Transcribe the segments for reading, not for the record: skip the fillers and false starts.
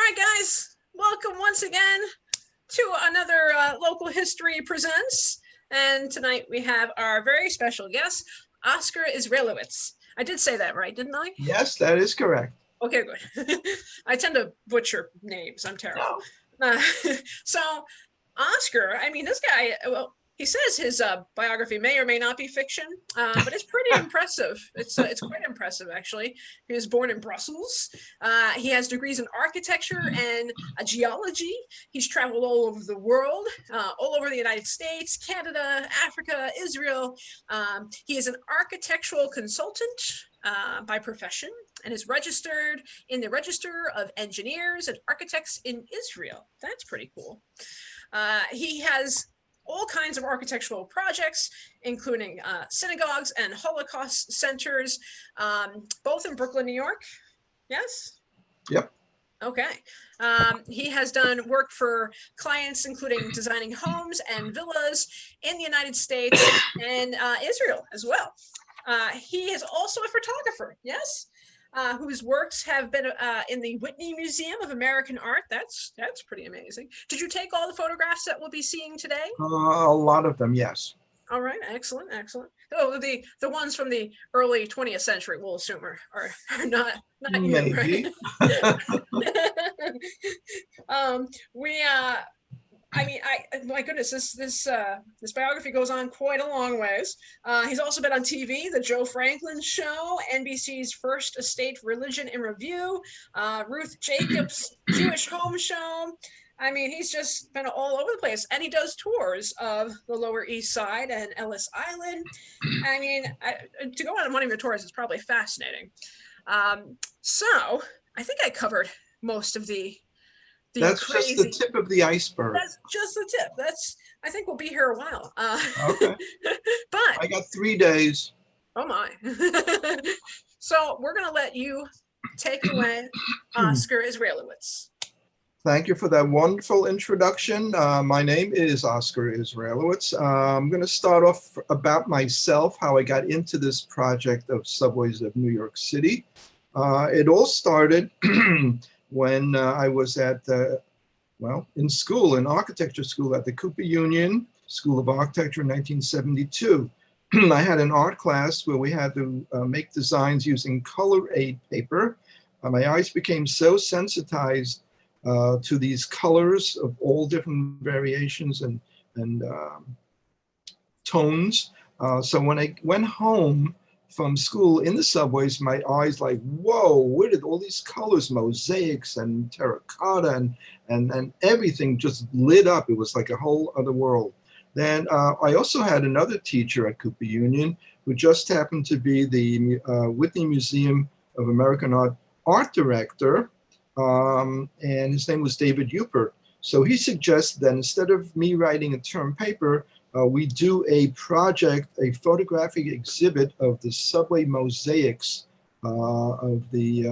right, guys, welcome once again to another Local History Presents. And tonight we have our very special guest, Oscar Israelowitz. I did say that right, didn't I? Yes, that is correct. Okay, good. I tend to butcher names. I'm terrible. No. So, Oscar, I mean, this guy, well, he says his biography may or may not be fiction, but it's pretty impressive. It's quite impressive, actually. He was born in Brussels. He has degrees in architecture and geology. He's traveled all over the world, all over the United States, Canada, Africa, Israel. He is an architectural consultant by profession and is registered in the Register of Engineers and Architects in Israel. That's pretty cool. He has all kinds of architectural projects, including synagogues and Holocaust centers, both in Brooklyn, New York. Yes? Yep. Okay. He has done work for clients, including designing homes and villas in the United States and Israel as well. He is also a photographer, yes? Whose works have been in the Whitney Museum of American Art. That's pretty amazing. Did you take all the photographs that we'll be seeing today? A lot of them, yes. All right, excellent. Oh, the ones from the early 20th century, we'll assume, are not Maybe. you, right? My goodness, this biography goes on quite a long ways. He's also been on TV, The Joe Franklin Show, NBC's First Estate Religion in Review, Ruth Jacobs' Jewish Home Show. I mean, he's just been all over the place, and he does tours of the Lower East Side and Ellis Island. I mean, to go on one of your tours is probably fascinating. So I think I covered most of the That's crazy, just the tip of the iceberg. That's just the tip. I think we'll be here a while. Okay. But I got 3 days. Oh my. So we're going to let you take away, Oscar Israelowitz. Thank you for that wonderful introduction. My name is Oscar Israelowitz. I'm going to start off about myself, how I got into this project of subways of New York City. It all started when I was in school, in architecture school at the Cooper Union School of Architecture in 1972. I had an art class where we had to make designs using color aid paper. My eyes became so sensitized to these colors of all different variations and tones. So when I went home from school in the subways, my eyes like, whoa, where did all these colors, mosaics and terracotta and everything just lit up. It was like a whole other world. Then I also had another teacher at Cooper Union who just happened to be the Whitney Museum of American Art director, and his name was David Uper. So he suggested that instead of me writing a term paper, we do a project, a photographic exhibit of the subway mosaics of the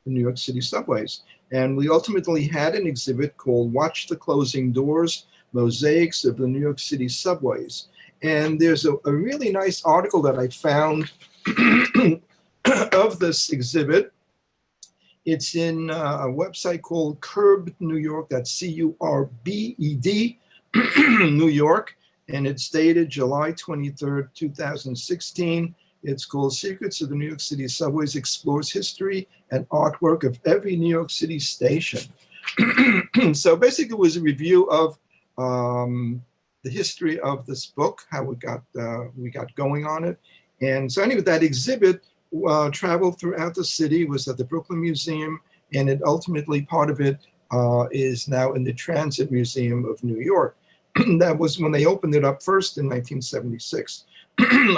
New York City subways. And we ultimately had an exhibit called Watch the Closing Doors, Mosaics of the New York City Subways. And there's a really nice article that I found of this exhibit. It's in a website called Curbed New York, that's C-U-R-B-E-D, New York. And it's dated July 23rd, 2016. It's called Secrets of the New York City Subways, Explores History and Artwork of Every New York City Station. So basically it was a review of the history of this book, how we got going on it. And so anyway, that exhibit traveled throughout the city, was at the Brooklyn Museum, and it ultimately, part of it is now in the Transit Museum of New York. That was when they opened it up first in 1976.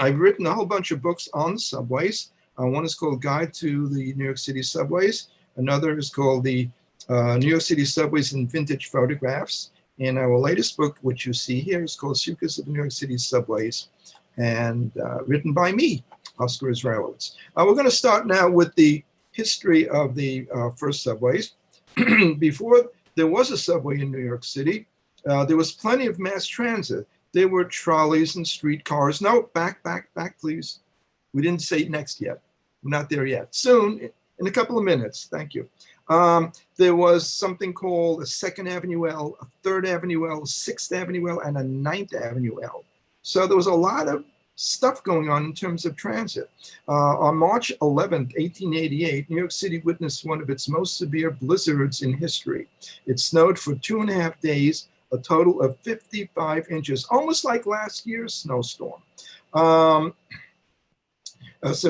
I've written a whole bunch of books on the subways. One is called Guide to the New York City Subways. Another is called the New York City Subways in Vintage Photographs. And our latest book, which you see here, is called Secrets of the New York City Subways, and written by me, Oscar Israelowitz. We're going to start now with the history of the first subways. Before there was a subway in New York City, there was plenty of mass transit. There were trolleys and streetcars. No, back, please. We didn't say next yet. We're not there yet. Soon, in a couple of minutes. Thank you. There was something called a 2nd Avenue L, a 3rd Avenue L, 6th Avenue L, and a 9th Avenue L. So there was a lot of stuff going on in terms of transit. On March 11th, 1888, New York City witnessed one of its most severe blizzards in history. It snowed for 2.5 days, a total of 55 inches, almost like last year's snowstorm. So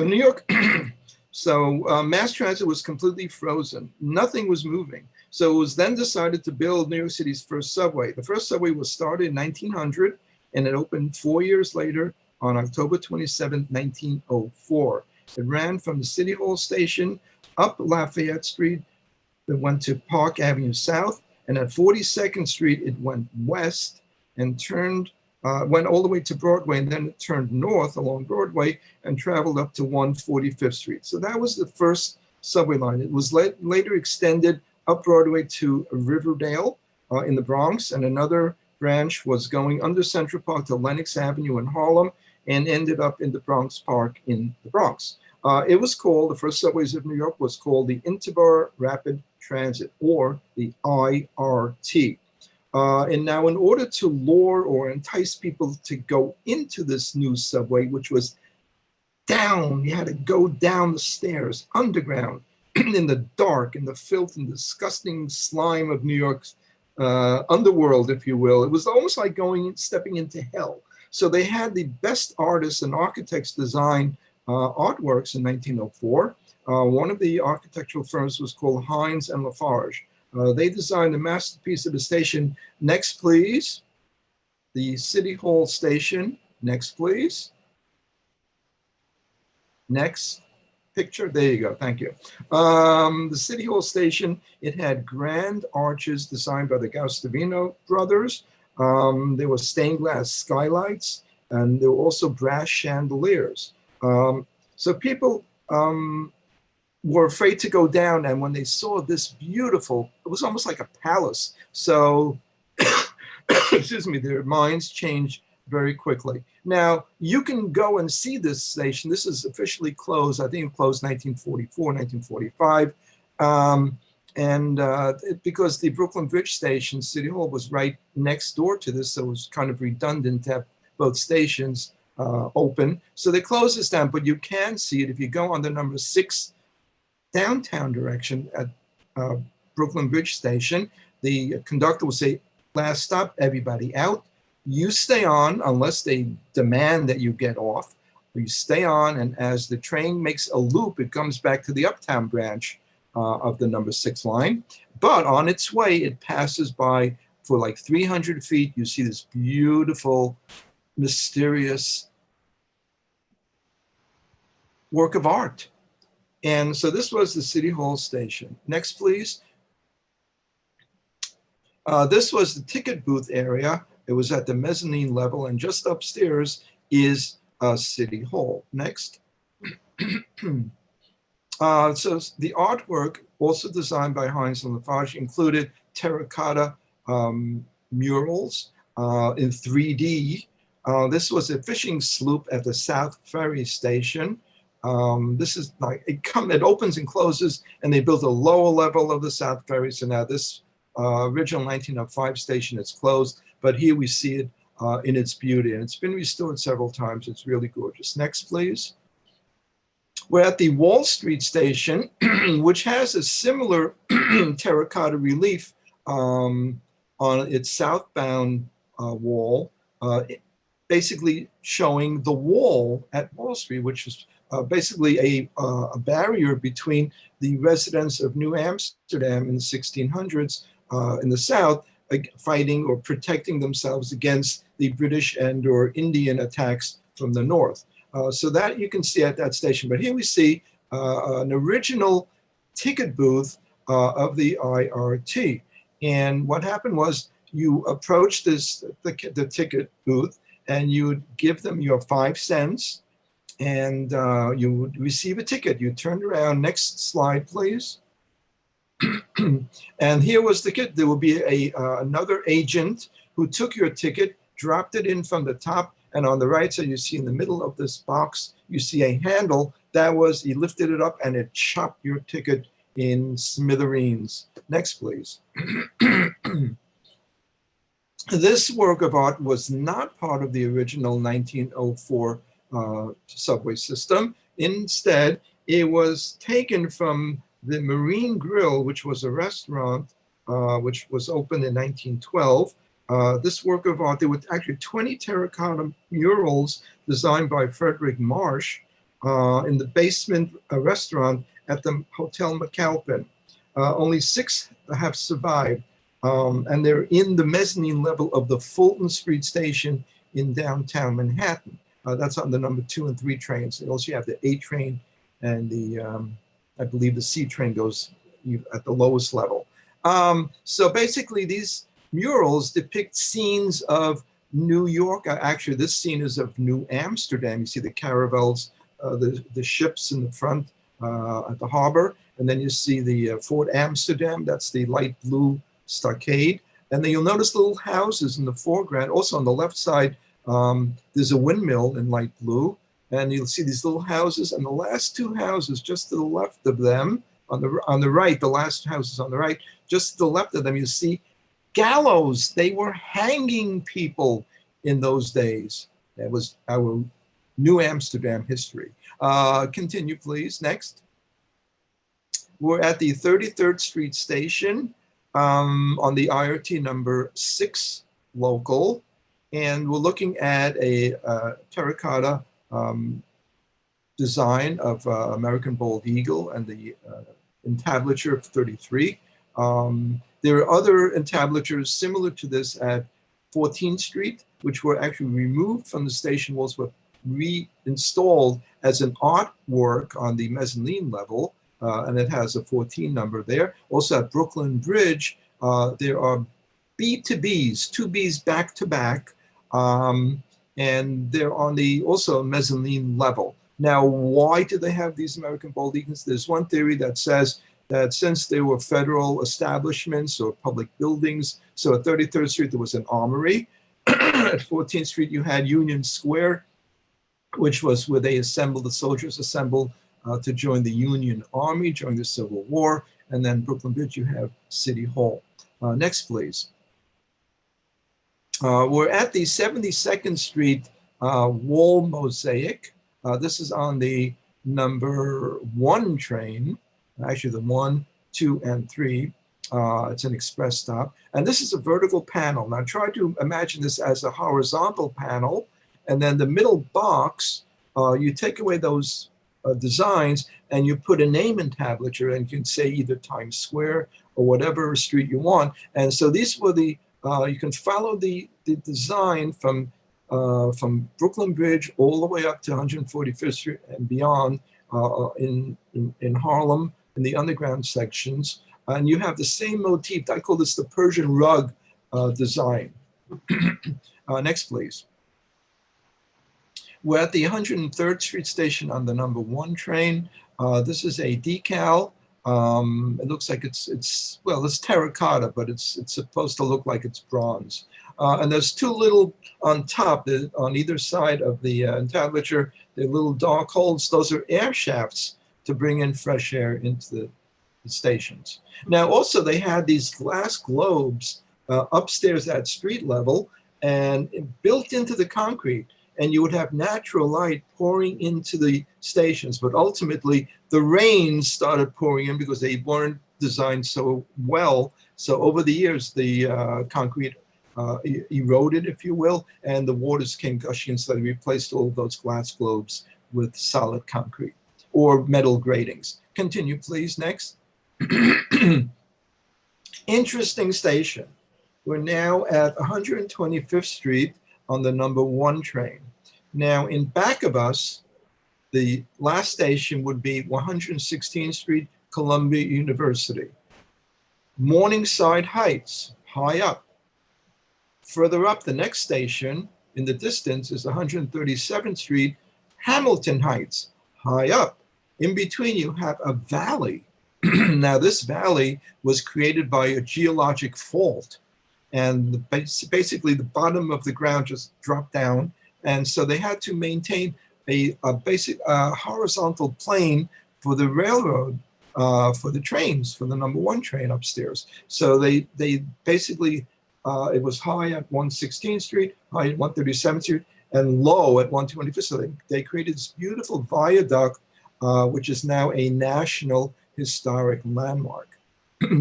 New York, mass transit was completely frozen. Nothing was moving. So it was then decided to build New York City's first subway. The first subway was started in 1900, and it opened 4 years later on October 27, 1904. It ran from the City Hall station up Lafayette Street. It went to Park Avenue South, and at 42nd Street, it went west and went all the way to Broadway, and then it turned north along Broadway and traveled up to 145th Street. So that was the first subway line. It was later extended up Broadway to Riverdale in the Bronx, and another branch was going under Central Park to Lenox Avenue in Harlem and ended up in the Bronx Park in the Bronx. It was called, the first subways of New York was called the Interborough Rapid Transit, or the IRT. And now, in order to lure or entice people to go into this new subway, which was down, you had to go down the stairs, underground, in the dark, in the filth and disgusting slime of New York's underworld, if you will. It was almost like stepping into hell. So they had the best artists and architects design artworks in 1904. One of the architectural firms was called Hines and Lafarge. They designed a masterpiece of the station. Next, please. The City Hall station. Next, please. Next picture. There you go. Thank you. The City Hall station, it had grand arches designed by the Guastavino brothers. There were stained glass skylights, and there were also brass chandeliers. So people were afraid to go down, and when they saw this beautiful, it was almost like a palace. So, excuse me, their minds changed very quickly. Now, you can go and see this station. This is officially closed. I think it closed 1944, 1945. Because the Brooklyn Bridge station, City Hall, was right next door to this, so it was kind of redundant to have both stations open. So they closed this down, but you can see it if you go on the number 6 downtown direction at Brooklyn Bridge station. The conductor will say, "Last stop, everybody out." You stay on unless they demand that you get off. You stay on, and as the train makes a loop, it comes back to the Uptown branch of the number 6 line. But on its way, it passes by for like 300 feet. You see this beautiful, mysterious work of art. And so this was the City Hall station. Next, please. This was the ticket booth area. It was at the mezzanine level, and just upstairs is City Hall. Next. So the artwork, also designed by Hines and Lafarge, included terracotta murals in 3D. This was a fishing sloop at the South Ferry Station. This is like, it opens and closes, and they built a lower level of the South Ferry. So now this original 1905 station is closed, but here we see it in its beauty, and it's been restored several times. It's really gorgeous. Next, please. We're at the Wall Street station, which has a similar terracotta relief on its southbound wall, basically showing the wall at Wall Street, which is basically a barrier between the residents of New Amsterdam in the 1600s in the South, fighting or protecting themselves against the British and or Indian attacks from the North. So that you can see at that station. But here we see an original ticket booth of the IRT. And what happened was you approached the ticket booth, and you would give them your 5 cents, and you would receive a ticket. You turned around. Next slide, please. And here was the ticket. There will be another agent who took your ticket, dropped it in from the top, and on the right side, you see in the middle of this box, you see a handle. That was, he lifted it up and it chopped your ticket in smithereens. Next, please. This work of art was not part of the original 1904 subway system. Instead, it was taken from the Marine Grill, which was a restaurant which was opened in 1912. This work of art, there were actually 20 terracotta murals designed by Frederick Marsh in the basement restaurant at the Hotel McAlpin. Only 6 have survived, and they're in the mezzanine level of the Fulton Street station in downtown Manhattan. That's on the number 2 and 3 trains. You also have the A train and the, I believe the C train goes at the lowest level. So basically these murals depict scenes of New York. Actually, this scene is of New Amsterdam. You see the caravels, the ships in the front at the harbor. And then you see the Fort Amsterdam, that's the light blue stockade. And then you'll notice little houses in the foreground. Also on the left side, there's a windmill in light blue. And you'll see these little houses. And the last 2 houses just to the left of them, on the right, the last houses on the right, just to the left of them, you see gallows. They were hanging people in those days. That was our New Amsterdam history. Continue, please. Next. We're at the 33rd Street station on the IRT number 6 local, and we're looking at a terracotta design of American bald eagle and the entablature of 33. There are other entablatures similar to this at 14th Street, which were actually removed from the station walls, but reinstalled as an artwork on the mezzanine level. And it has a 14 number there. Also at Brooklyn Bridge, there are B2Bs, 2 Bs back to back, and they're on the also mezzanine level. Now, why do they have these American bald eagles? There's one theory that says that since they were federal establishments or public buildings, so at 33rd Street, there was an armory. At 14th Street, you had Union Square, which was where they assembled, the soldiers assembled to join the Union Army during the Civil War. And then Brooklyn Bridge, you have City Hall. Next, please. We're at the 72nd Street wall mosaic. This is on the number 1 train, actually the 1, 2, and 3. It's an express stop. And this is a vertical panel. Now try to imagine this as a horizontal panel. And then the middle box, you take away those designs and you put a name entablature, and you can say either Times Square or whatever street you want. And so these were the, you can follow the design from Brooklyn Bridge all the way up to 145th Street and beyond in Harlem, in the underground sections. And you have the same motif. I call this the Persian rug design. Next, please. We're at the 103rd Street station on the number 1 train. This is a decal. It looks like it's well, it's terracotta, but it's supposed to look like it's bronze. And there's 2 little on top, on either side of the entablature, the little dark holes. Those are air shafts to bring in fresh air into the stations. Now, also they had these glass globes upstairs at street level and built into the concrete. And you would have natural light pouring into the stations. But ultimately, the rain started pouring in because they weren't designed so well. So over the years, the concrete eroded, if you will, and the waters came gushing, so they replaced all of those glass globes with solid concrete or metal gratings. Continue, please. Next. Interesting station. We're now at 125th Street on the number 1 train. Now, in back of us, the last station would be 116th Street, Columbia University. Morningside Heights, high up. Further up, the next station in the distance is 137th Street, Hamilton Heights, high up. In between, you have a valley. Now, this valley was created by a geologic fault. And basically, the bottom of the ground just dropped down. And so they had to maintain a basic horizontal plane for the railroad for the trains, for the number 1 train upstairs. So they basically, it was high at 116th Street, high at 137th Street, and low at 125th. So they created this beautiful viaduct, which is now a National Historic Landmark.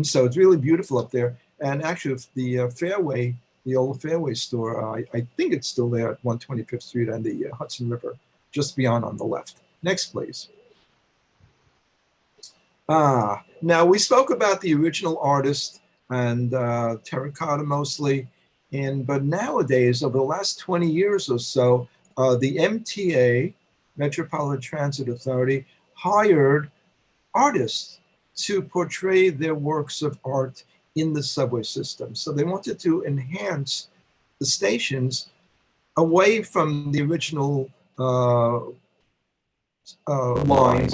So it's really beautiful up there. And actually, the Fairway, the old Fairway store, I think it's still there at 125th Street and the Hudson River, just beyond on the left. Next, please. Now we spoke about the original artist and terracotta mostly, but nowadays, over the last 20 years or so, the MTA, Metropolitan Transit Authority, hired artists to portray their works of art in the subway system. So they wanted to enhance the stations away from the original lines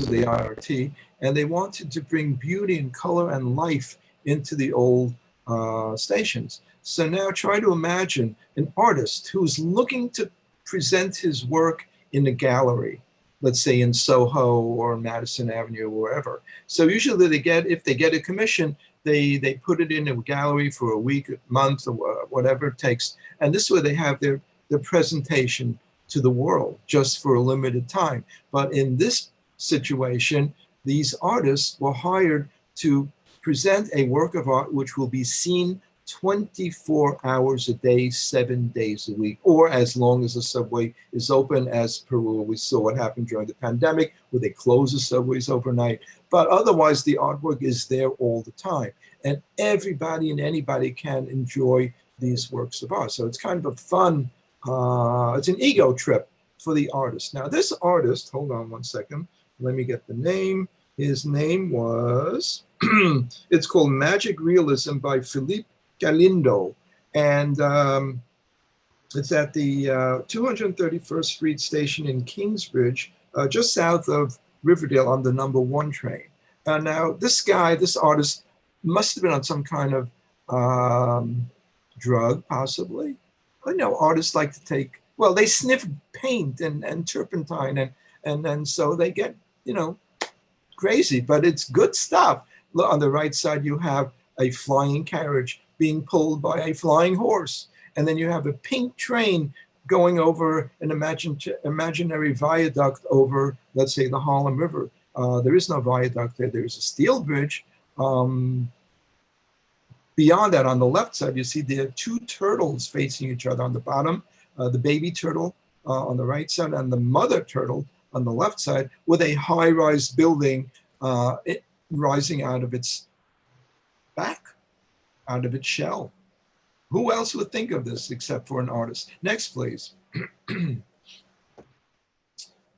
of the IRT, and they wanted to bring beauty and color and life into the old stations. So now try to imagine an artist who's looking to present his work in a gallery, let's say in Soho or Madison Avenue or wherever. So usually if they get a commission, they put it in a gallery for a week, a month, or whatever it takes. And this way they have their presentation to the world just for a limited time. But in this situation, these artists were hired to present a work of art which will be seen 24 hours a day, 7 days a week, or as long as the subway is open, as per what we saw what happened during the pandemic, where they close the subways overnight. But otherwise, the artwork is there all the time. And everybody and anybody can enjoy these works of art. So it's kind of a fun, it's an ego trip for the artist. Now, this artist, hold on one second, let me get the name. His name was, it's called Magic Realism by Philippe Galindo, and it's at the 231st Street station in Kingsbridge, just south of Riverdale on the number 1 train. Now, this artist must have been on some kind of drug, possibly. I know artists like to take, well, they sniff paint and turpentine, and so they get, crazy, but it's good stuff. Look, on the right side, you have a flying carriage being pulled by a flying horse. And then you have a pink train going over an imaginary viaduct over, let's say, the Harlem River. There is no viaduct there. There's a steel bridge. Beyond that, on the left side, you see there are 2 turtles facing each other on the bottom, the baby turtle on the right side and the mother turtle on the left side, with a high-rise building rising out of its back, out of its shell. Who else would think of this except for an artist? Next, please.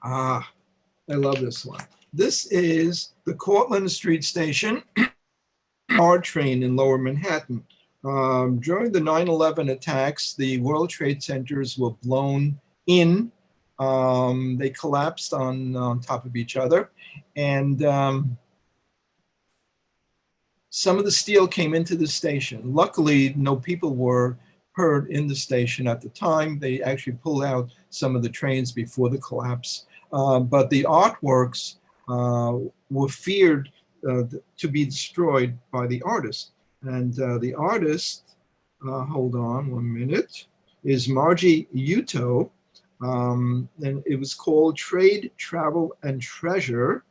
I love this one. This is the Cortlandt Street Station R train in Lower Manhattan. During the 9/11 attacks, the World Trade Centers were blown in. They collapsed on top of each other, and some of the steel came into the station. Luckily, no people were hurt in the station at the time. They actually pulled out some of the trains before the collapse. But the artworks were feared to be destroyed by the artist. And the artist, hold on 1 minute, is Margie Uto. And it was called Trade, Travel, and Treasure.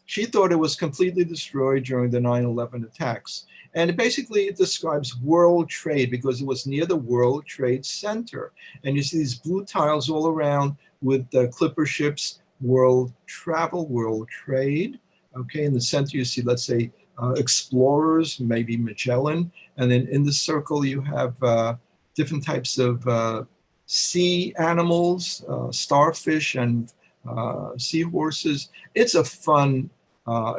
She thought it was completely destroyed during the 9/11 attacks. And it describes world trade because it was near the World Trade Center. And you see these blue tiles all around with the clipper ships, world travel, world trade. Okay, in the center you see, let's say, explorers, maybe Magellan. And then in the circle you have different types of sea animals, starfish and seahorses. It's a fun,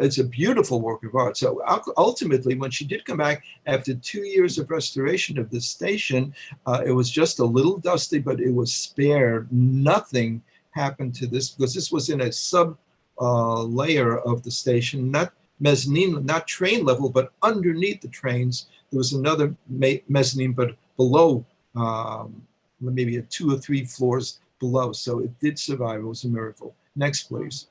it's a beautiful work of art. So ultimately, when she did come back after 2 years of restoration of this station, it was just a little dusty, but it was spared. Nothing happened to this because this was in a sub layer of the station, not mezzanine, not train level, but underneath the trains. There was another mezzanine, but below, maybe 2 or 3 floors below. So it did survive. It was a miracle. Next, please.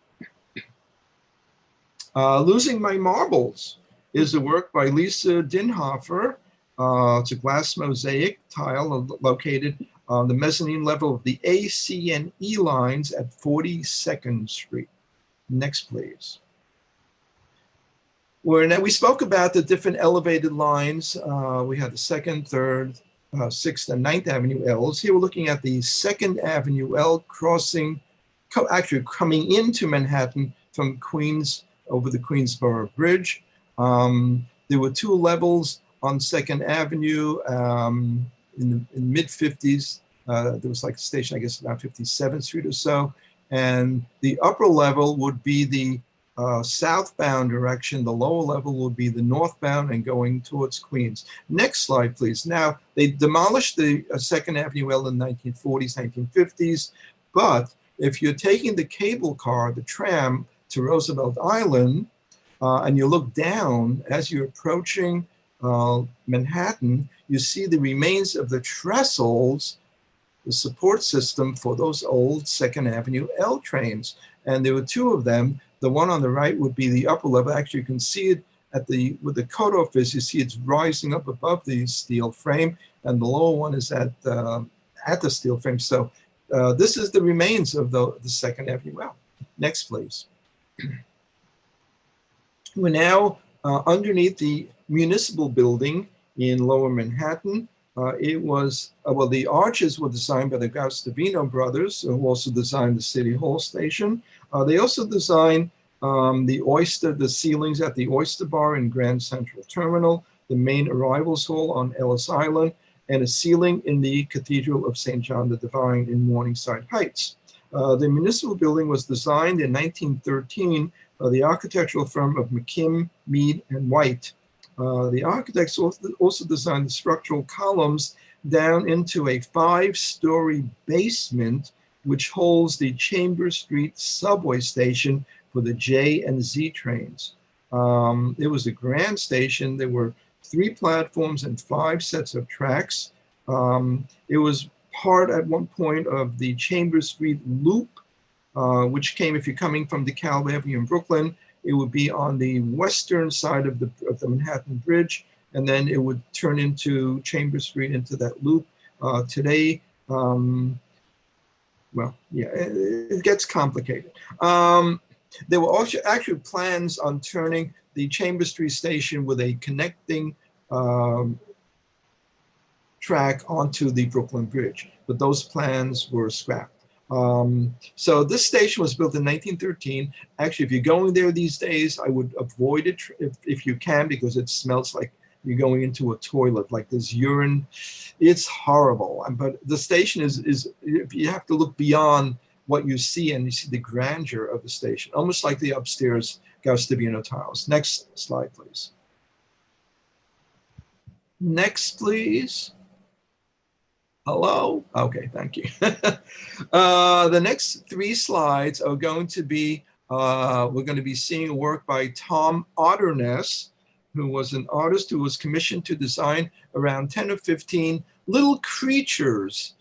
Losing My Marbles is a work by Lisa Dinhofer. It's a glass mosaic tile located on the mezzanine level of the A, C, and E lines at 42nd Street. Next, please. We spoke about the different elevated lines. We had the 2nd, 3rd, 6th, and 9th Avenue L's. Here we're looking at the 2nd Avenue L crossing, actually coming into Manhattan from Queens over the Queensboro Bridge. There were 2 levels on 2nd Avenue in the mid-50s. There was like a station, I guess, around 57th Street or so. And the upper level would be the southbound direction. The lower level would be the northbound and going towards Queens. Next slide, please. Now, they demolished the 2nd Avenue L in the 1940s, 1950s. But if you're taking the cable car, the tram, to Roosevelt Island, and you look down as you're approaching Manhattan, you see the remains of the trestles, the support system for those old 2nd Avenue L trains. And there were 2 of them. The one on the right would be the upper level. Actually, you can see it at where the cutoff is. You see it's rising up above the steel frame, and the lower one is at the steel frame. So this is the remains of the 2nd Avenue L. Next, please. We're now underneath the Municipal building in Lower Manhattan. It was, well, the arches were designed by the Guastavino brothers, who also designed the City Hall station. They also designed the ceilings at the Oyster Bar in Grand Central Terminal, the main arrivals hall on Ellis Island, and a ceiling in the Cathedral of St. John the Divine in Morningside Heights. The Municipal building was designed in 1913 by the architectural firm of McKim, Mead, and White. The architects also designed the structural columns down into a 5-story basement, which holds the Chambers Street subway station for the J and Z trains. It was a grand station. There were 3 platforms and 5 sets of tracks. It was part at one point of the Chambers Street loop, which came, if you're coming from DeKalb Avenue in Brooklyn, it would be on the western side of the Manhattan Bridge, and then it would turn into Chambers Street into that loop. Today, well, yeah, it gets complicated. There were also actually plans on turning the Chambers Street station with a connecting track onto the Brooklyn Bridge, but those plans were scrapped. So this station was built in 1913. Actually, if you're going there these days, I would avoid it if you can, because it smells like you're going into a toilet, like there's urine. It's horrible. But the station is you have to look beyond what you see, and you see the grandeur of the station, almost like the upstairs Guastavino tiles. Next slide, please. Next, please. Hello? Okay, thank you. The next 3 slides are going to be, we're going to be seeing work by Tom Otterness, who was an artist who was commissioned to design around 10 or 15 little creatures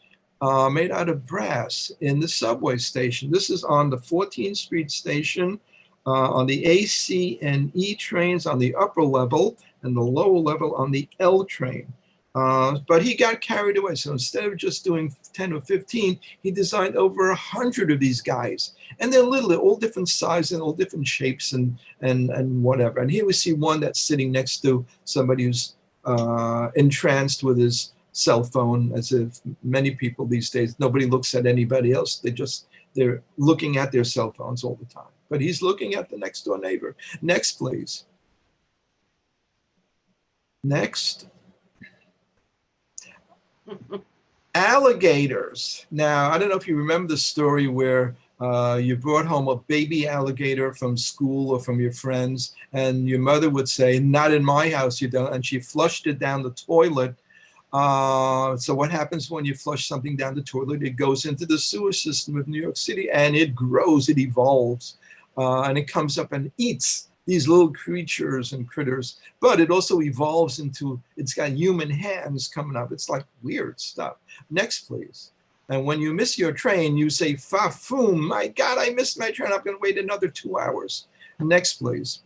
made out of brass in the subway station. This is on the 14th Street station, on the A, C, and E trains on the upper level, and the lower level on the L train. But he got carried away. So instead of just doing 10 or 15, he designed over 100 of these guys. And they're literally all different sizes and all different shapes and whatever. And here we see one that's sitting next to somebody who's entranced with his cell phone, as if many people these days, nobody looks at anybody else. They're looking at their cell phones all the time. But he's looking at the next door neighbor. Next, please. Next. Alligators. Now, I don't know if you remember the story where you brought home a baby alligator from school or from your friends, and your mother would say, "Not in my house, you don't," and she flushed it down the toilet. So what happens when you flush something down the toilet? It goes into the sewer system of New York City, and it grows, it evolves, and it comes up and eats these little creatures and critters. But it also evolves into, it's got human hands coming up. It's like weird stuff. Next, please. And when you miss your train, you say, "Fa-foom, my God, I missed my train. I'm going to wait another 2 hours." Next, please.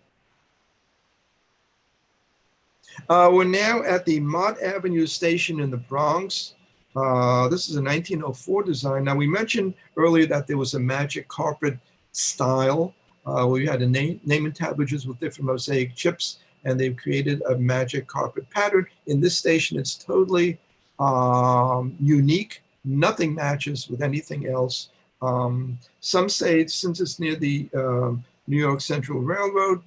We're now at the Mott Avenue station in the Bronx. This is a 1904 design. Now, we mentioned earlier that there was a magic carpet style. We had a name and tablages with different mosaic chips, and they've created a magic carpet pattern. In this station, it's totally unique. Nothing matches with anything else. Some say, since it's near the New York Central Railroad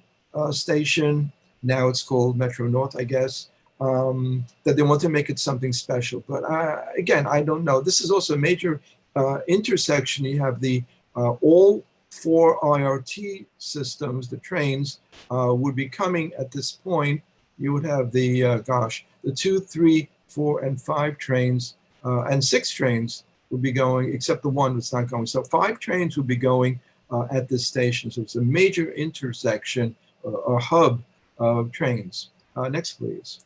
station, now it's called Metro North, I guess, that they want to make it something special. But again, I don't know. This is also a major intersection. You have the all 4 IRT systems, the trains would be coming at this point. You would have the, the 2, 3, 4, and 5 trains, and 6 trains would be going, except the one that's not going. So 5 trains would be going at this station. So it's a major intersection, a hub of trains. Next, please.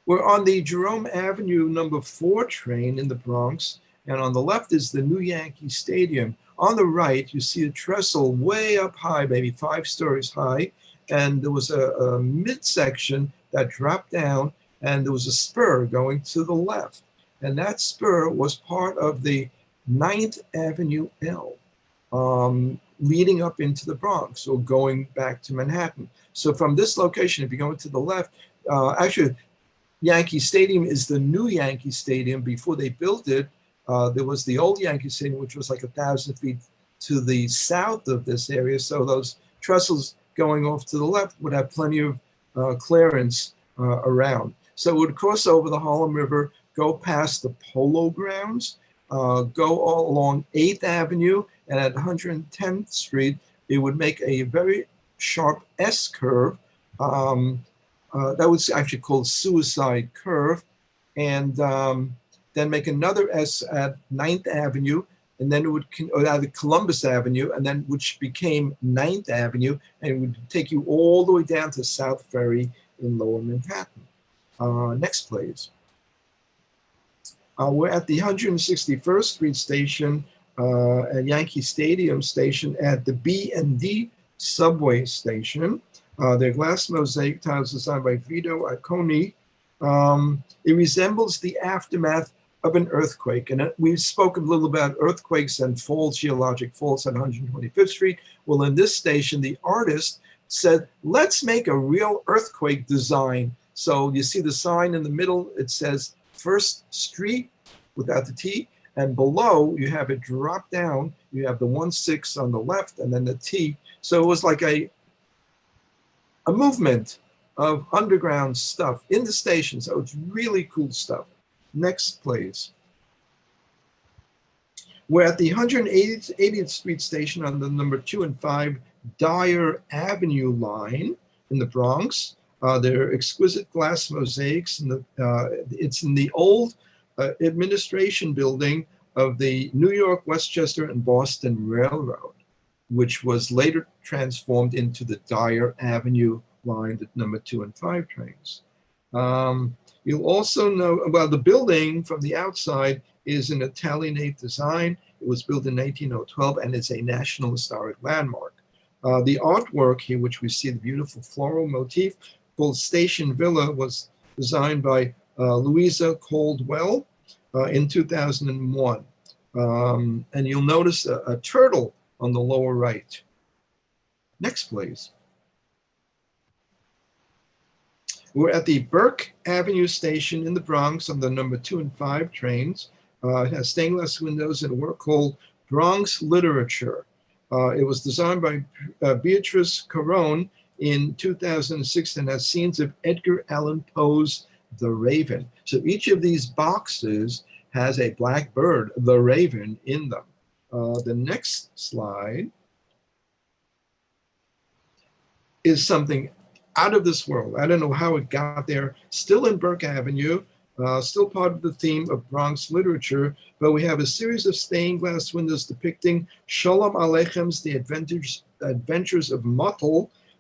We're on the Jerome Avenue number 4 train in the Bronx, and on the left is the new Yankee Stadium. On the right, you see a trestle way up high, maybe 5 stories high, and there was a midsection that dropped down, and there was a spur going to the left, and that spur was part of the 9th Avenue L, leading up into the Bronx, or going back to Manhattan. So from this location, if you go to the left, actually, Yankee Stadium is the new Yankee Stadium. Before they built it, there was the old Yankee Stadium, which was like 1,000 feet to the south of this area. So those trestles going off to the left would have plenty of clearance around. So it would cross over the Harlem River, go past the Polo Grounds, go all along 8th Avenue, and at 110th Street, it would make a very sharp S curve. That was actually called Suicide Curve, and then make another S at 9th Avenue, and then it would, or rather Columbus Avenue, and then which became 9th Avenue, and it would take you all the way down to South Ferry in Lower Manhattan. Next, please. We're at the 161st Street station, at Yankee Stadium station at the B&D subway station. Their glass mosaic tiles designed by Vito Acconi. It resembles the aftermath of an earthquake. And we've spoken a little about earthquakes and faults, geologic faults at 125th Street. Well, in this station, the artist said, let's make a real earthquake design. So you see the sign in the middle, it says First Street without the T. And below, you have it drop down. You have the 1-6 on the left and then the T. So it was like a movement of underground stuff in the station. So it's really cool stuff. Next, please. We're at the 180th Street station on the number 2 and 5 Dyer Avenue line in the Bronx. They're exquisite glass mosaics. It's in the old administration building of the New York, Westchester, and Boston Railroad, which was later transformed into the Dyer Avenue line, the number 2 and 5 trains. You'll also know about the building from the outside is an Italianate design. It was built in 1912 and it's a National Historic Landmark. The artwork here, which we see the beautiful floral motif called Station Villa, was designed by Louisa Caldwell in 2001. And you'll notice a turtle on the lower right. Next, please. We're at the Burke Avenue station in the Bronx on the number 2 and 5 trains. It has stained glass windows and a work called Bronx Literature. It was designed by Beatrice Carone in 2006 and has scenes of Edgar Allan Poe's The Raven. So each of these boxes has a black bird, the raven, in them. The next slide is something out of this world. I don't know how it got there. Still in Burke Avenue, still part of the theme of Bronx literature, but we have a series of stained glass windows depicting Shalom Aleicham's The Adventures of Mott,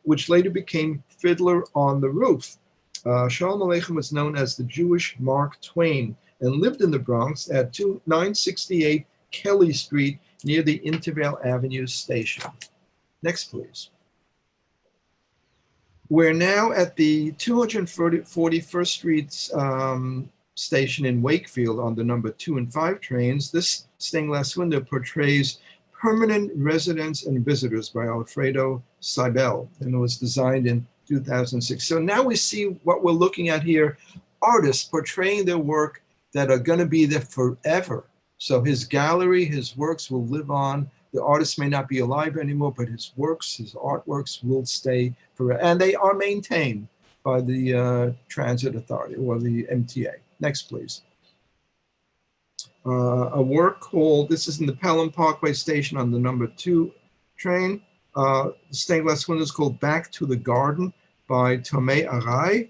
which later became Fiddler on the Roof. Shalom Aleichem was known as the Jewish Mark Twain and lived in the Bronx at 968 Kelly Street near the Intervale Avenue station. Next, please. We're now at the 241st Street station in Wakefield on the number 2 and 5 trains. This stained glass window portrays Permanent Residents and Visitors by Alfredo Seibel, and it was designed in 2006. So now we see what we're looking at here, artists portraying their work that are going to be there forever. So his gallery, his works will live on. The artist may not be alive anymore, but his works, his artworks will stay forever. And they are maintained by the Transit Authority or the MTA. Next, please. A work called, this is in the Pelham Parkway station on the number 2 train. The stained glass window is called Back to the Garden by Tomay Arai.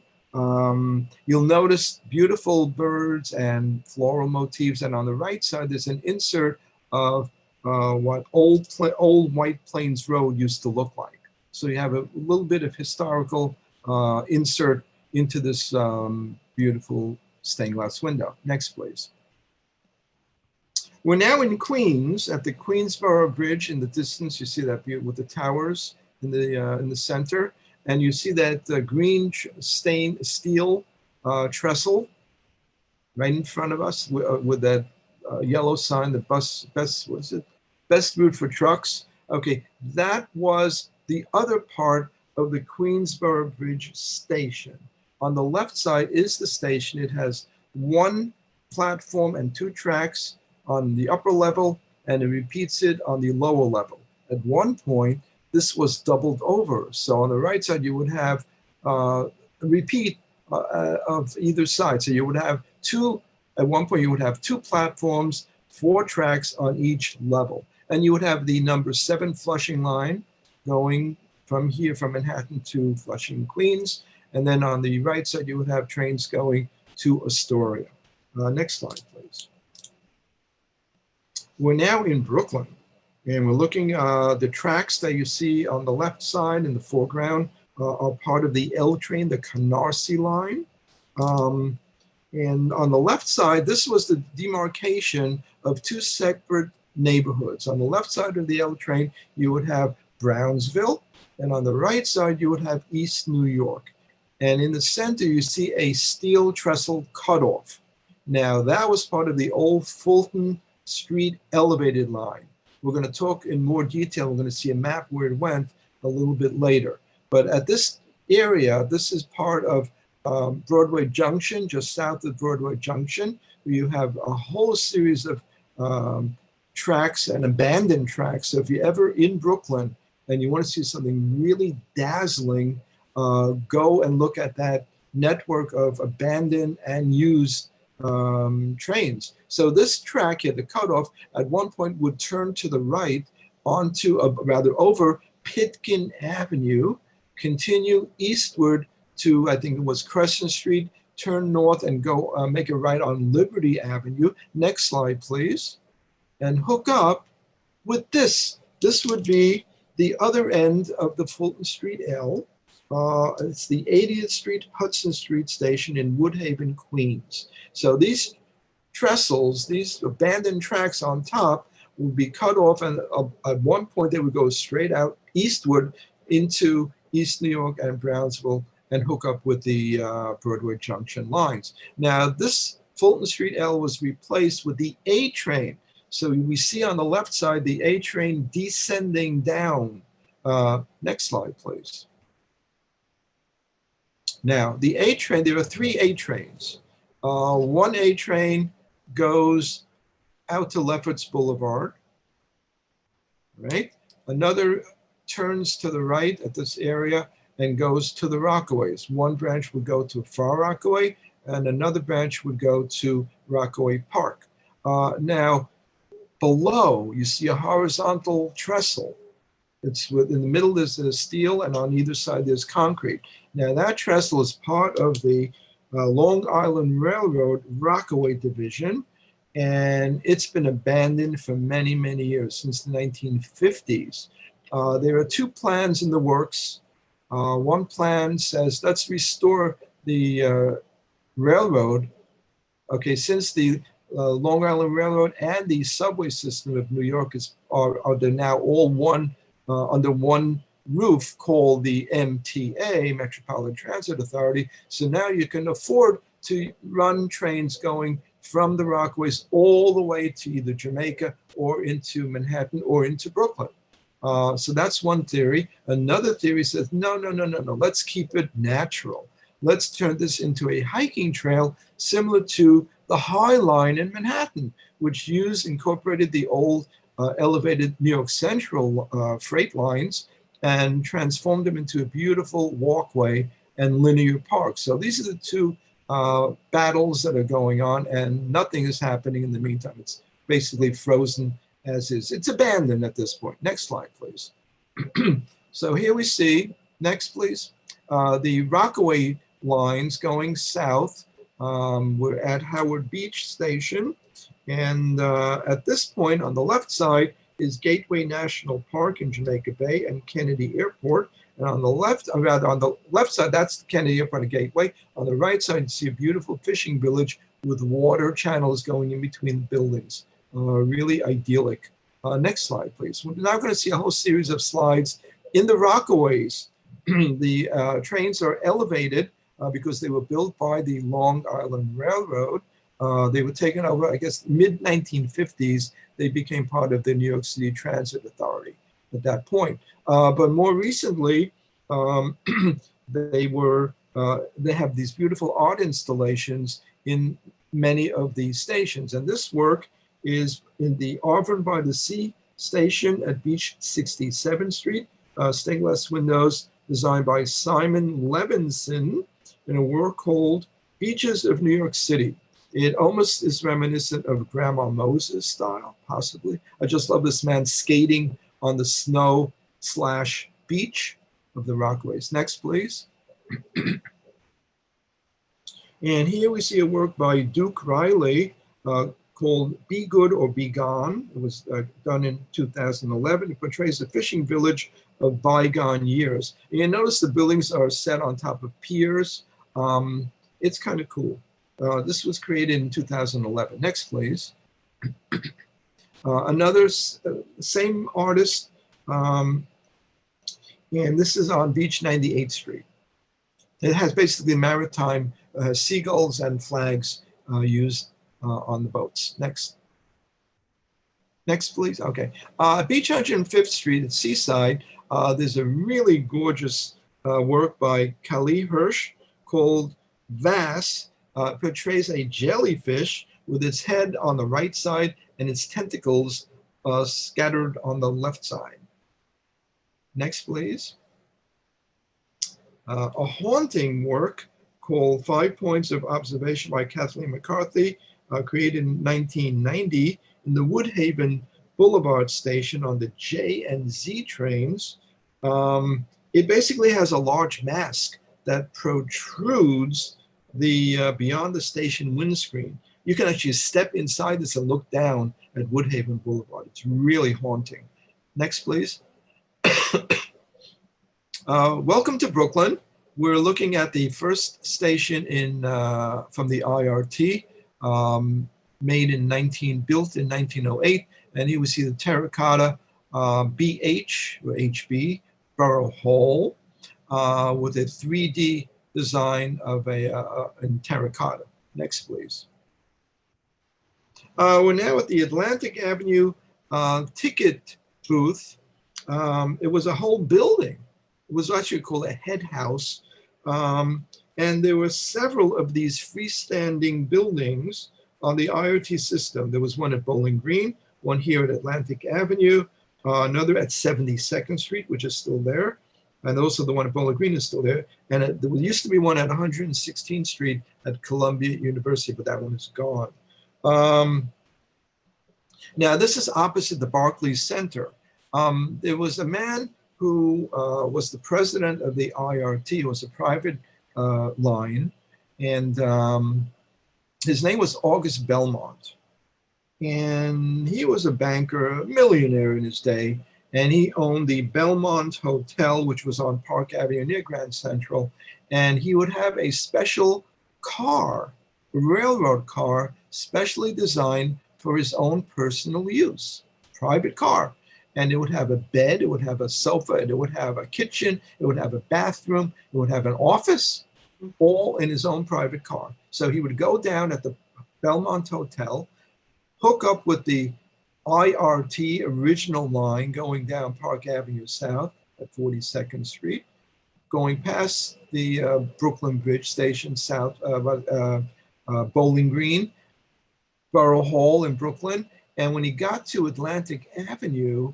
You'll notice beautiful birds and floral motifs. And on the right side, there's an insert of what old White Plains Road used to look like. So you have a little bit of historical insert into this beautiful stained glass window. Next, please. We're now in Queens at the Queensboro Bridge. In the distance, you see that with the towers in the center, and you see that green stained steel trestle right in front of us with that yellow sign. The best route for trucks. Okay, that was the other part of the Queensboro Bridge station. On the left side is the station. It has 1 platform and 2 tracks on the upper level, and it repeats it on the lower level. At one point, this was doubled over. So on the right side, you would have a repeat of either side. So you would have at one point, you would have 2 platforms, 4 tracks on each level. And you would have the number 7 Flushing line going from here, from Manhattan to Flushing, Queens. And then on the right side, you would have trains going to Astoria. Next slide, please. We're now in Brooklyn, and we're looking, the tracks that you see on the left side in the foreground are part of the L train, the Canarsie line. And on the left side, this was the demarcation of 2 separate neighborhoods. On the left side of the L train, you would have Brownsville, and on the right side, you would have East New York. And in the center, you see a steel trestle cutoff. Now, that was part of the old Fulton Street elevated line. We're going to talk in more detail. We're going to see a map where it went a little bit later. But at this area, this is part of Broadway Junction, just south of Broadway Junction, where you have a whole series of tracks and abandoned tracks. So if you're ever in Brooklyn and you want to see something really dazzling, go and look at that network of abandoned and used trains. So this track here, the cutoff, at one point would turn to the right onto, over Pitkin Avenue, continue eastward to, I think it was Crescent Street, turn north and go make a right on Liberty Avenue. Next slide, please. And hook up with this. This would be the other end of the Fulton Street L. It's the 80th Street, Hudson Street station in Woodhaven, Queens. So these trestles, these abandoned tracks on top would be cut off, and at one point they would go straight out eastward into East New York and Brownsville and hook up with the Broadway Junction lines. Now this Fulton Street L was replaced with the A train. So we see on the left side the A train descending down. Next slide, please. Now, the A train, there are 3 A trains. One A train goes out to Lefferts Boulevard, right? Another turns to the right at this area and goes to the Rockaways. One branch would go to Far Rockaway, and another branch would go to Rockaway Park. Now, below, you see a horizontal trestle. It's in the middle, there's steel, and on either side, there's concrete. Now, that trestle is part of the Long Island Railroad Rockaway Division, and it's been abandoned for many, many years, since the 1950s. There are 2 plans in the works. One plan says, let's restore the railroad. Okay, since the Long Island Railroad and the subway system of New York they're now all one under one roof called the MTA, Metropolitan Transit Authority. So now you can afford to run trains going from the Rockaways all the way to either Jamaica or into Manhattan or into Brooklyn. So that's one theory. Another theory says, no, let's keep it natural. Let's turn this into a hiking trail similar to the High Line in Manhattan, which incorporated the old elevated New York Central freight lines and transformed them into a beautiful walkway and linear park. So these are the two battles that are going on, and nothing is happening in the meantime. It's basically frozen as is. It's abandoned at this point. Next slide, please. So here we see, next please, the Rockaway lines going south. We're at Howard Beach Station, and at this point on the left side is Gateway National Park in Jamaica Bay and Kennedy Airport. And on the left, or rather on the left side, that's Kennedy Airport and Gateway. On the right side, you see a beautiful fishing village with water channels going in between buildings. Really idyllic. Next slide, please. We're now going to see a whole series of slides in the Rockaways. The trains are elevated because they were built by the Long Island Railroad. They were taken over, I guess, mid-1950s. They became part of the New York City Transit Authority at that point. But more recently, they have these beautiful art installations in many of these stations. And this work is in the Auburn by the Sea station at Beach 67th Street. Stained glass windows designed by Simon Levinson in a work called Beaches of New York City. It almost is reminiscent of Grandma Moses style, possibly. I just love this man skating on the snow/beach of the Rockaways. Next, please. And here we see a work by Duke Riley called Be Good or Be Gone. It was done in 2011. It portrays a fishing village of bygone years. And you notice the buildings are set on top of piers. It's kind of cool. This was created in 2011. Next, please. Another same artist, and this is on Beach 98th Street. It has basically maritime seagulls and flags used on the boats. Next. Next, please. Okay. Beach 105th Street at Seaside, there's a really gorgeous work by Kali Hirsch called Vass. Portrays a jellyfish with its head on the right side and its tentacles scattered on the left side. Next, please. A haunting work called 5 Points of Observation by Kathleen McCarthy, created in 1990 in the Woodhaven Boulevard station on the J and Z trains. It basically has a large mask that protrudes beyond the station windscreen. You can actually step inside this and look down at Woodhaven Boulevard. It's really haunting. Next, please. Welcome to Brooklyn. We're looking at the first station from the IRT, built in 1908. And here we see the terracotta BH or HB Borough Hall with a 3D design of in terracotta. Next, please. We're now at the Atlantic Avenue ticket booth. It was a whole building. It was actually called a head house. And there were several of these freestanding buildings on the IRT system. There was one at Bowling Green, one here at Atlantic Avenue, another at 72nd Street, which is still there. And also the one at Bowling Green is still there. And there used to be one at 116th Street at Columbia University, but that one is gone. Now, this is opposite the Barclays Center. There was a man who was the president of the IRT. It was a private line. And his name was August Belmont. And he was a banker, a millionaire in his day. And he owned the Belmont Hotel, which was on Park Avenue near Grand Central. And he would have a special car, a railroad car, specially designed for his own personal use, private car. and it would have a bed, it would have a sofa, it would have a kitchen, it would have a bathroom, it would have an office, all in his own private car. So he would go down at the Belmont Hotel, hook up with the IRT original line going down Park Avenue South at 42nd Street, going past the Brooklyn Bridge Station South, Bowling Green, Borough Hall in Brooklyn. And when he got to Atlantic Avenue,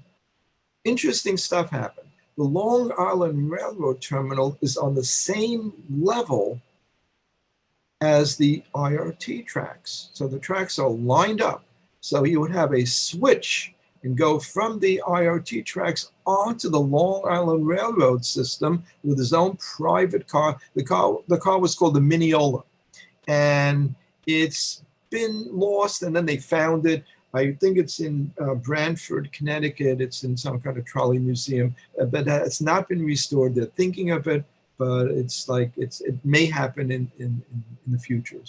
interesting stuff happened. The Long Island Railroad Terminal is on the same level as the IRT tracks. So the tracks are lined up. So he would have a switch and go from the IRT tracks onto the Long Island Railroad system with his own private car. The car was called the Mineola. And it's been lost, and then they found it. I think it's in Branford, Connecticut. It's in some kind of trolley museum, but it's not been restored. They're thinking of it, but it's like it may happen in the future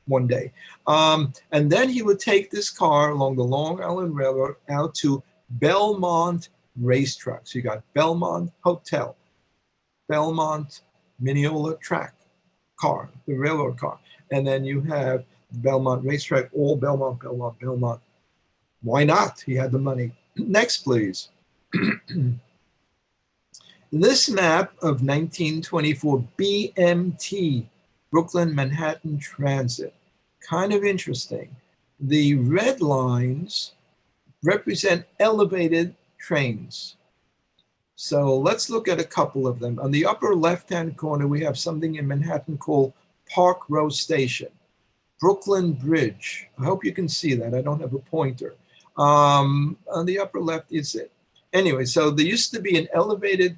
one day. And then he would take this car along the Long Island Railroad out to Belmont Racetrack. So you got Belmont Hotel, Belmont Mineola track car, the railroad car, and then you have Belmont Racetrack, all Belmont, Belmont, Belmont. Why not? He had the money. Next, please. This map of 1924 BMT, Brooklyn Manhattan Transit, kind of interesting. The red lines represent elevated trains. So let's look at a couple of them. On the upper left-hand corner, we have something in Manhattan called Park Row Station. Brooklyn Bridge. I hope you can see that. I don't have a pointer. On the upper left is it. Anyway, so there used to be an elevated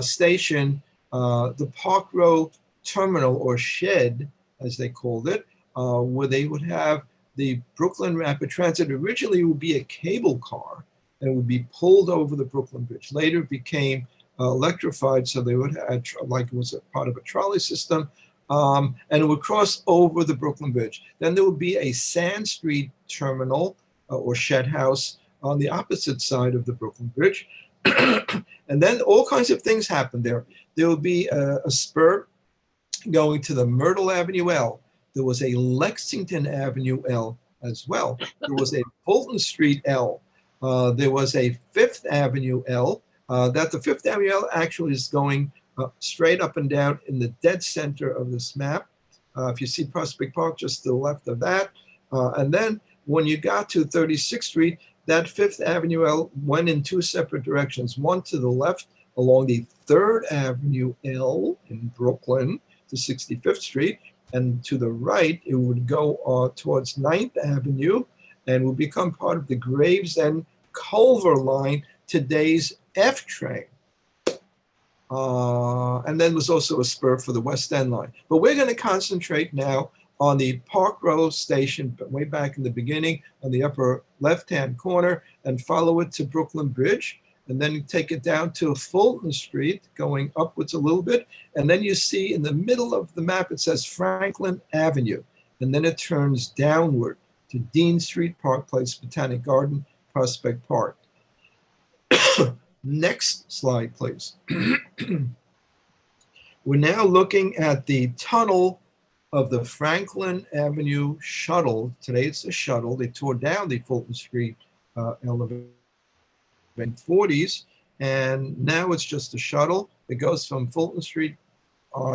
station, the Park Row Terminal or shed, as they called it, where they would have the Brooklyn Rapid Transit. Originally, it would be a cable car and it would be pulled over the Brooklyn Bridge. Later, it became electrified, so they would have, like it was a part of a trolley system, and it would cross over the Brooklyn Bridge. Then there would be a Sand Street terminal or shed house on the opposite side of the Brooklyn Bridge. And then all kinds of things happened there. There would be a spur going to the Myrtle Avenue L. There was a Lexington Avenue L as well. There was a Fulton Street L. There was a Fifth Avenue L. That the Fifth Avenue L actually is going straight up and down in the dead center of this map. If you see Prospect Park, just to the left of that. And then when you got to 36th Street, that Fifth Avenue L went in two separate directions. One to the left along the 3rd Avenue L in Brooklyn to 65th Street. And to the right, it would go towards 9th Avenue and would become part of the Gravesend Culver line, today's F train. And then was also a spur for the West End line. But we're going to concentrate now on the Park Row Station, way back in the beginning, on the upper left-hand corner, and follow it to Brooklyn Bridge. And then you take it down to Fulton Street, going upwards a little bit. And then you see in the middle of the map, it says Franklin Avenue. And then it turns downward to Dean Street, Park Place, Botanic Garden, Prospect Park. Next slide, please. We're now looking at the tunnel of the Franklin Avenue Shuttle. Today it's a shuttle. They tore down the Fulton Street elevator in the 40s, and now it's just a shuttle. It goes from Fulton Street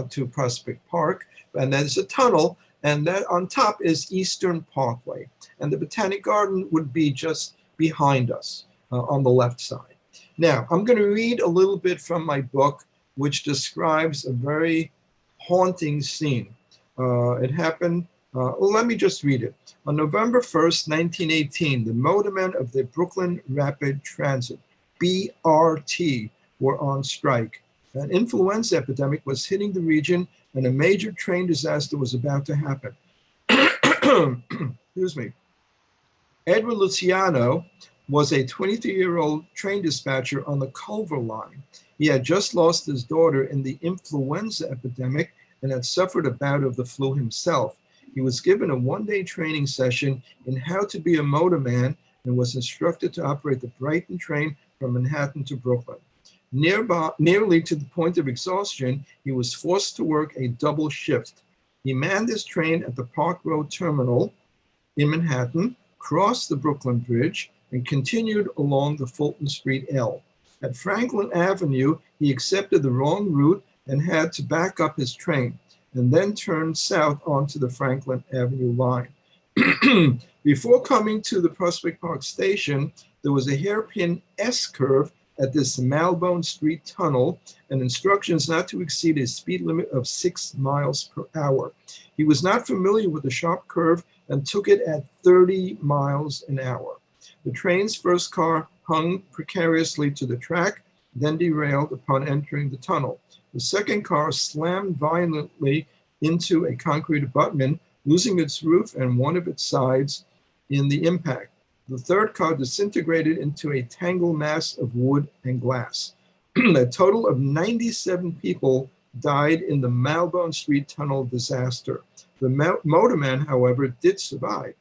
to Prospect Park, and there's a tunnel, and that on top is Eastern Parkway. And the Botanic Garden would be just behind us on the left side. Now, I'm going to read a little bit from my book, which describes a very haunting scene. It happened, well, let me just read it. On November 1st, 1918, the motormen of the Brooklyn Rapid Transit, BRT, were on strike. An influenza epidemic was hitting the region, and a major train disaster was about to happen. Excuse me. Edward Luciano was a 23-year-old train dispatcher on the Culver line. He had just lost his daughter in the influenza epidemic and had suffered a bout of the flu himself. He was given a one-day training session in how to be a motorman and was instructed to operate the Brighton train from Manhattan to Brooklyn. Nearly to the point of exhaustion, he was forced to work a double shift. He manned his train at the Park Road Terminal in Manhattan, crossed the Brooklyn Bridge, and continued along the Fulton Street L. At Franklin Avenue, he accepted the wrong route and had to back up his train, and then turned south onto the Franklin Avenue line. Before coming to the Prospect Park station, there was a hairpin S-curve at this Malbone Street tunnel and instructions not to exceed a speed limit of 6 miles per hour. He was not familiar with the sharp curve and took it at 30 miles an hour. The train's first car hung precariously to the track, then derailed upon entering the tunnel. The second car slammed violently into a concrete abutment, losing its roof and one of its sides in the impact. The third car disintegrated into a tangled mass of wood and glass. A total of 97 people died in the Malbone Street tunnel disaster. The motorman, however, did survive.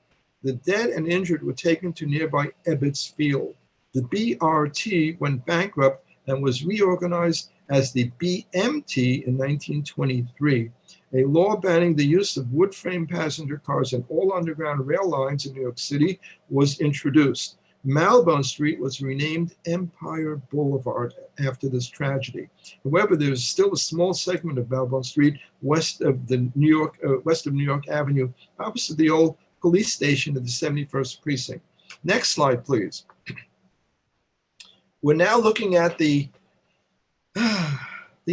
The dead and injured were taken to nearby Ebbets Field. The BRT went bankrupt and was reorganized as the BMT in 1923. A law banning the use of wood frame passenger cars and all underground rail lines in New York City was introduced. Malbone Street was renamed Empire Boulevard after this tragedy. However, there's still a small segment of Malbone Street west of New York Avenue, opposite the old police station of the 71st Precinct. Next slide, please. We're now looking at the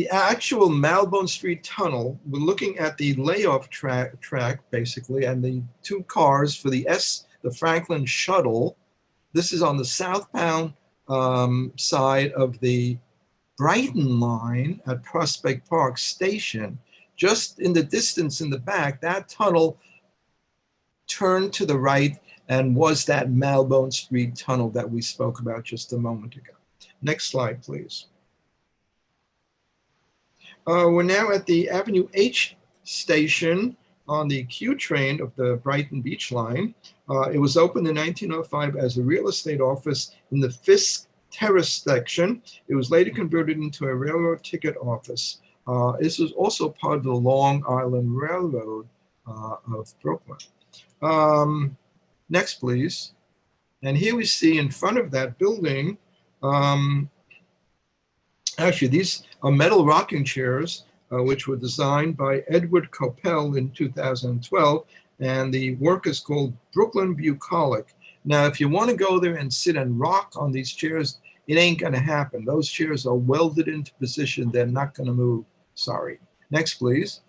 actual Malbone Street tunnel. We're looking at the layoff track basically, and the two cars for the Franklin Shuttle. This is on the southbound side of the Brighton line at Prospect Park Station. Just in the distance in the back, that tunnel turned to the right and was that Malbone Street tunnel that we spoke about just a moment ago. Next slide, please. We're now at the Avenue H station on the Q train of the Brighton Beach line. It was opened in 1905 as a real estate office in the Fisk Terrace section. It was later converted into a railroad ticket office. This was also part of the Long Island Railroad of Brooklyn. Next, please. And here we see in front of that building, actually, these are metal rocking chairs, which were designed by Edward Coppell in 2012, and the work is called Brooklyn Bucolic. Now, if you want to go there and sit and rock on these chairs, it ain't going to happen. Those chairs are welded into position. They're not going to move. Sorry. Next, please.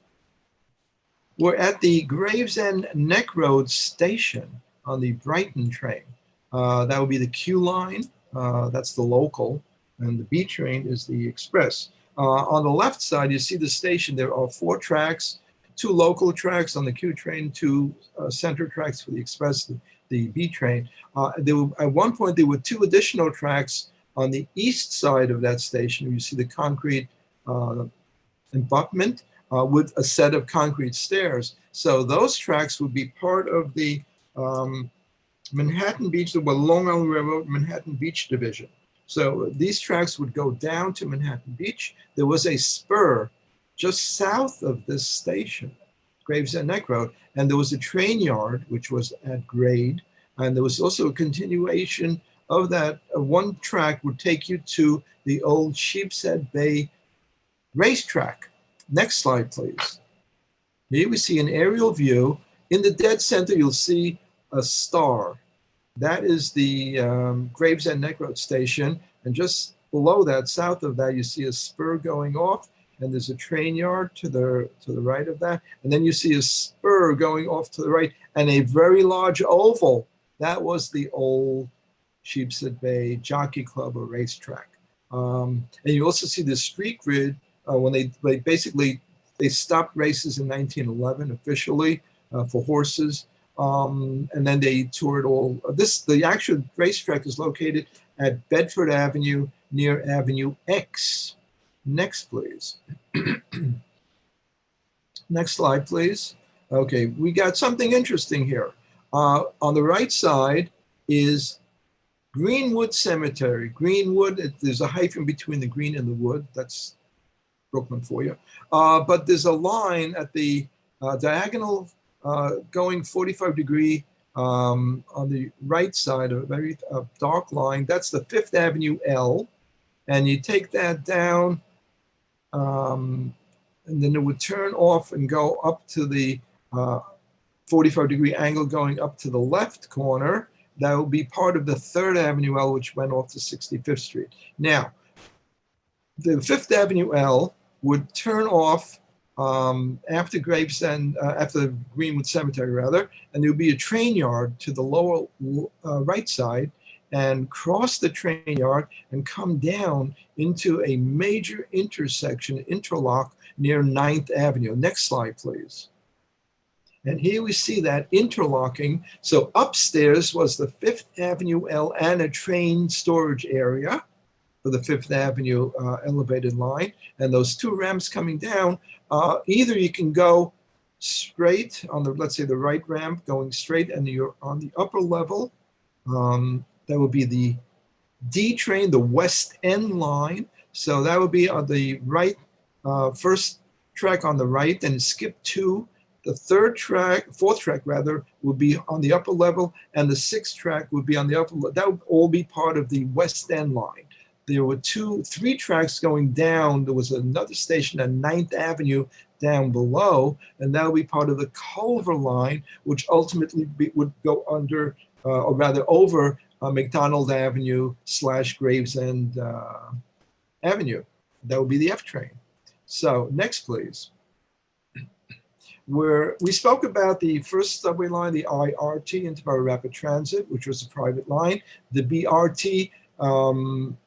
We're at the Gravesend Neck Road station on the Brighton train. That would be the Q line. That's the local. And the B train is the express. On the left side, you see the station. There are 4 tracks, 2 local tracks on the Q train, 2 center tracks for the express, the B train. At one point, there were 2 additional tracks on the east side of that station. You see the concrete abutment with a set of concrete stairs. So those tracks would be part of the Manhattan Beach, the Long Island Railroad Manhattan Beach Division. So these tracks would go down to Manhattan Beach. There was a spur just south of this station, Gravesend Neck Road, and there was a train yard, which was at grade. And there was also a continuation of that. One track would take you to the old Sheepshead Bay racetrack. Next slide, please. Here we see an aerial view. In the dead center, you'll see a star. That is the Gravesend Neck Road station. And just below that, south of that, you see a spur going off. And there's a train yard to the right of that. And then you see a spur going off to the right and a very large oval. That was the old Sheepshead Bay Jockey Club or racetrack. And you also see the street grid when they stopped races in 1911 officially for horses. And then they toured all the actual racetrack is located at Bedford Avenue near Avenue X. Next, please. Next slide, please. Okay, we got something interesting here. On the right side is Greenwood Cemetery. Greenwood, there's a hyphen between the green and the wood. That's Brooklyn for you. But there's a line at the diagonal going 45-degree on the right side, a very dark line. That's the Fifth Avenue L. And you take that down, and then it would turn off and go up to the 45-degree angle going up to the left corner. That would be part of the Third Avenue L, which went off to 65th Street. Now, the Fifth Avenue L would turn off after Gravesend, after the Greenwood Cemetery, rather, and there would be a train yard to the lower right side, and cross the train yard and come down into a major intersection, interlock near 9th Avenue. Next slide, please. And here we see that interlocking. So upstairs was the Fifth Avenue L and a train storage area for the Fifth Avenue elevated line. And those two ramps coming down, either you can go straight on the, let's say the right ramp going straight, and you're on the upper level. That would be the D train, the West End line. So that would be on the right, first track on the right, then skip to the fourth track rather, would be on the upper level, and the sixth track would be on the upper level. That would all be part of the West End line. There were three tracks going down. There was another station at 9th Avenue down below, and that would be part of the Culver line, which ultimately would go under, or rather over, McDonald Avenue / Gravesend Avenue. That would be the F train. So next, please. Where we spoke about the first subway line, the IRT, Interborough Rapid Transit, which was a private line, the BRT,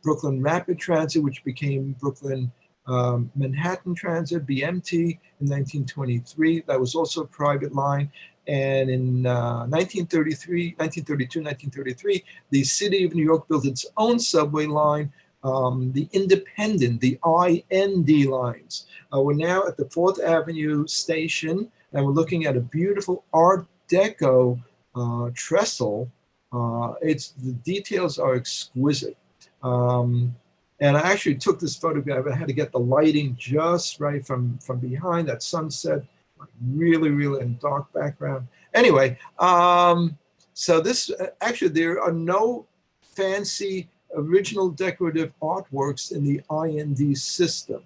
Brooklyn Rapid Transit, which became Brooklyn Manhattan Transit, BMT, in 1923. That was also a private line. And in 1932, 1933, the city of New York built its own subway line, the Independent, the IND lines. We're now at the 4th Avenue station, and we're looking at a beautiful Art Deco trestle. The details are exquisite. And I actually took this photograph. I had to get the lighting just right from behind that sunset, really, really in dark background. Anyway, so this, actually, there are no fancy original decorative artworks in the IND system.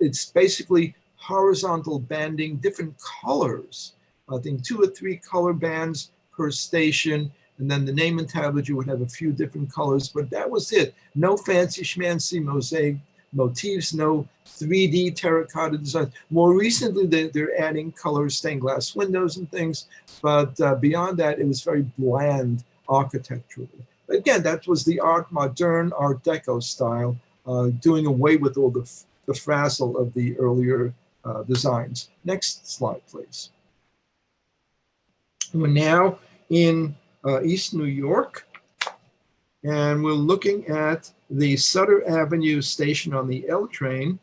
It's basically horizontal banding, different colors. I think 2 or 3 color bands per station. And then the name and tablet, you would have a few different colors, but that was it. No fancy schmancy mosaic motifs, no 3D terracotta design. More recently, they're adding color stained glass windows and things, but beyond that, it was very bland architecturally. Again, that was the modern Art Deco style, doing away with all the frazzle of the earlier designs. Next slide, please. We're now in East New York, and we're looking at the Sutter Avenue station on the L train.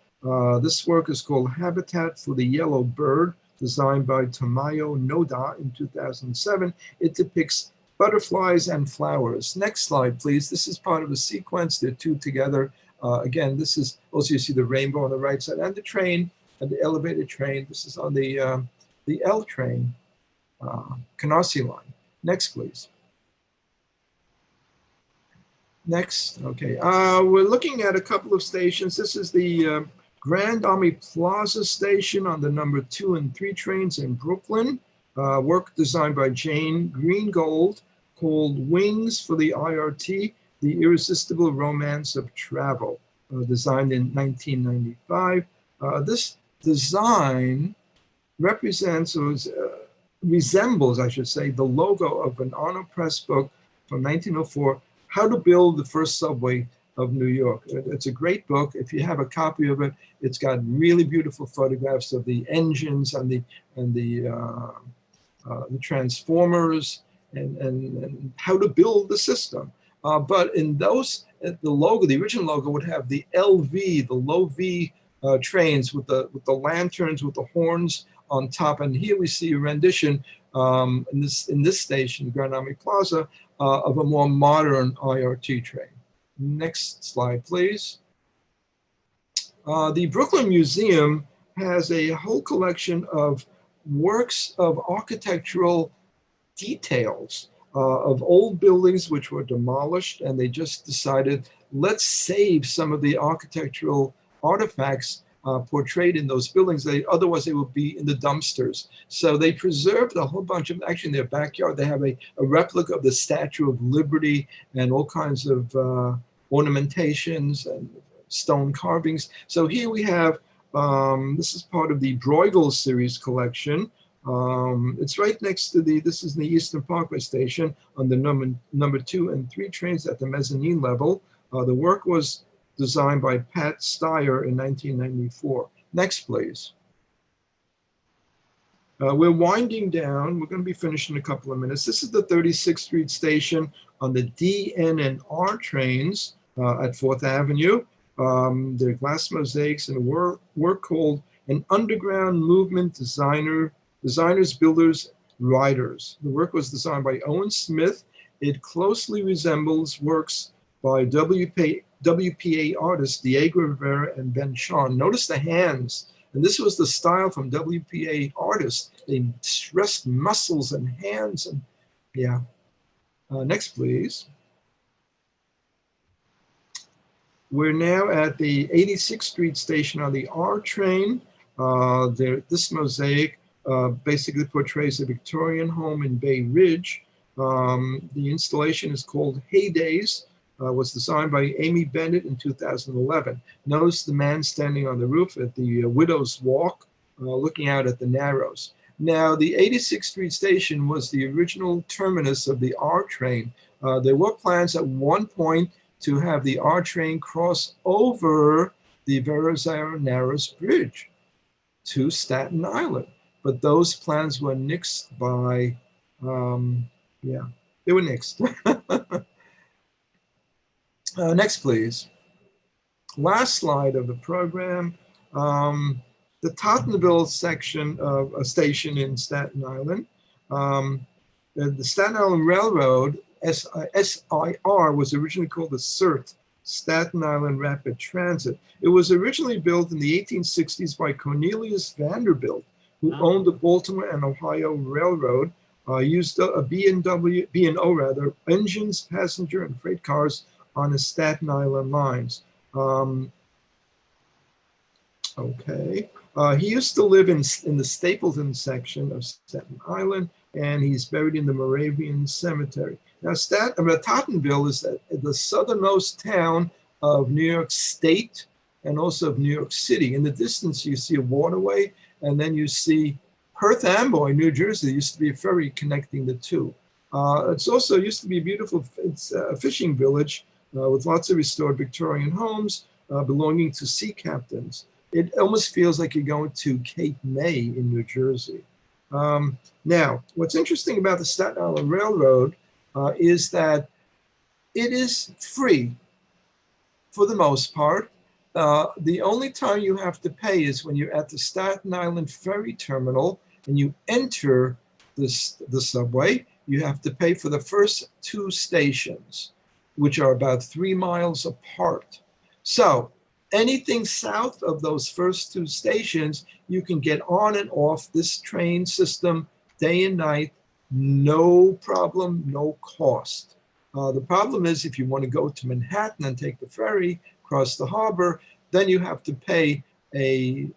This work is called Habitat for the Yellow Bird, designed by Tomayo Noda in 2007. It depicts butterflies and flowers. Next slide, please. This is part of a sequence. They're two together. Again, this is also, you see the rainbow on the right side, and the train, and the elevated train. This is on the L train, Canarsie line. Next, please. Next, okay. We're looking at a couple of stations. This is the Grand Army Plaza station on the number 2 and 3 trains in Brooklyn. Work designed by Jane Greengold, called Wings for the IRT, The Irresistible Romance of Travel, designed in 1995. This design represents, or resembles, I should say, the logo of an Arno Press book from 1904, How to Build the First Subway of New York. It's a great book. If you have a copy of it, it's got really beautiful photographs of the engines and the transformers and how to build the system. But in those, the logo, the original logo would have the LV, the low V trains with the lanterns, with the horns on top. And here we see a rendition in this station, Grand Army Plaza, of a more modern IRT train. Next slide, please. The Brooklyn Museum has a whole collection of works of architectural details of old buildings which were demolished, and they just decided, let's save some of the architectural artifacts portrayed in those buildings. Otherwise they would be in the dumpsters. So they preserved a whole bunch of, actually in their backyard, they have a replica of the Statue of Liberty and all kinds of ornamentations and stone carvings. So here we have, this is part of the Bruegel series collection. It's right next to this is the Eastern Parkway station on the number 2 and 3 trains at the mezzanine level. The work was designed by Pat Steyer in 1994. Next, please. We're winding down. We're going to be finished in a couple of minutes. This is the 36th Street station on the D, N, and R trains at 4th Avenue. There are glass mosaics and a work called An Underground Movement Designers, Builders, Riders. The work was designed by Owen Smith. It closely resembles works by WPA artists Diego Rivera and Ben Shahn. Notice the hands. And this was the style from WPA artists. They stressed muscles and hands. And yeah. Next, please. We're now at the 86th Street station on the R train. This mosaic basically portrays a Victorian home in Bay Ridge. The installation is called Heydays. Was designed by Amy Bennett in 2011. Notice the man standing on the roof at the Widow's Walk, looking out at the Narrows. Now, the 86th Street station was the original terminus of the R train. There were plans at one point to have the R train cross over the Verrazano Narrows Bridge to Staten Island. But those plans were nixed by, they were nixed. Next, please. Last slide of the program. The Tottenville section of a station in Staten Island. The Staten Island Railroad, SIR, was originally called the CERT, Staten Island Rapid Transit. It was originally built in the 1860s by Cornelius Vanderbilt, who owned the Baltimore and Ohio Railroad, used a B&O engines, passenger, and freight cars on the Staten Island lines. He used to live in the Stapleton section of Staten Island, and he's buried in the Moravian Cemetery. Now, Tottenville is the southernmost town of New York State and also of New York City. In the distance, you see a waterway, and then you see Perth Amboy, New Jersey. There used to be a ferry connecting the two. It's also used to be a beautiful fishing village with lots of restored Victorian homes belonging to sea captains. It almost feels like you're going to Cape May in New Jersey. Now, what's interesting about the Staten Island Railroad is that it is free for the most part. The only time you have to pay is when you're at the Staten Island Ferry Terminal and you enter the subway. You have to pay for the first 2 stations, which are about 3 miles apart. So anything south of those first 2 stations, you can get on and off this train system day and night, no problem, no cost. The problem is if you want to go to Manhattan and take the ferry across the harbor, then you have to pay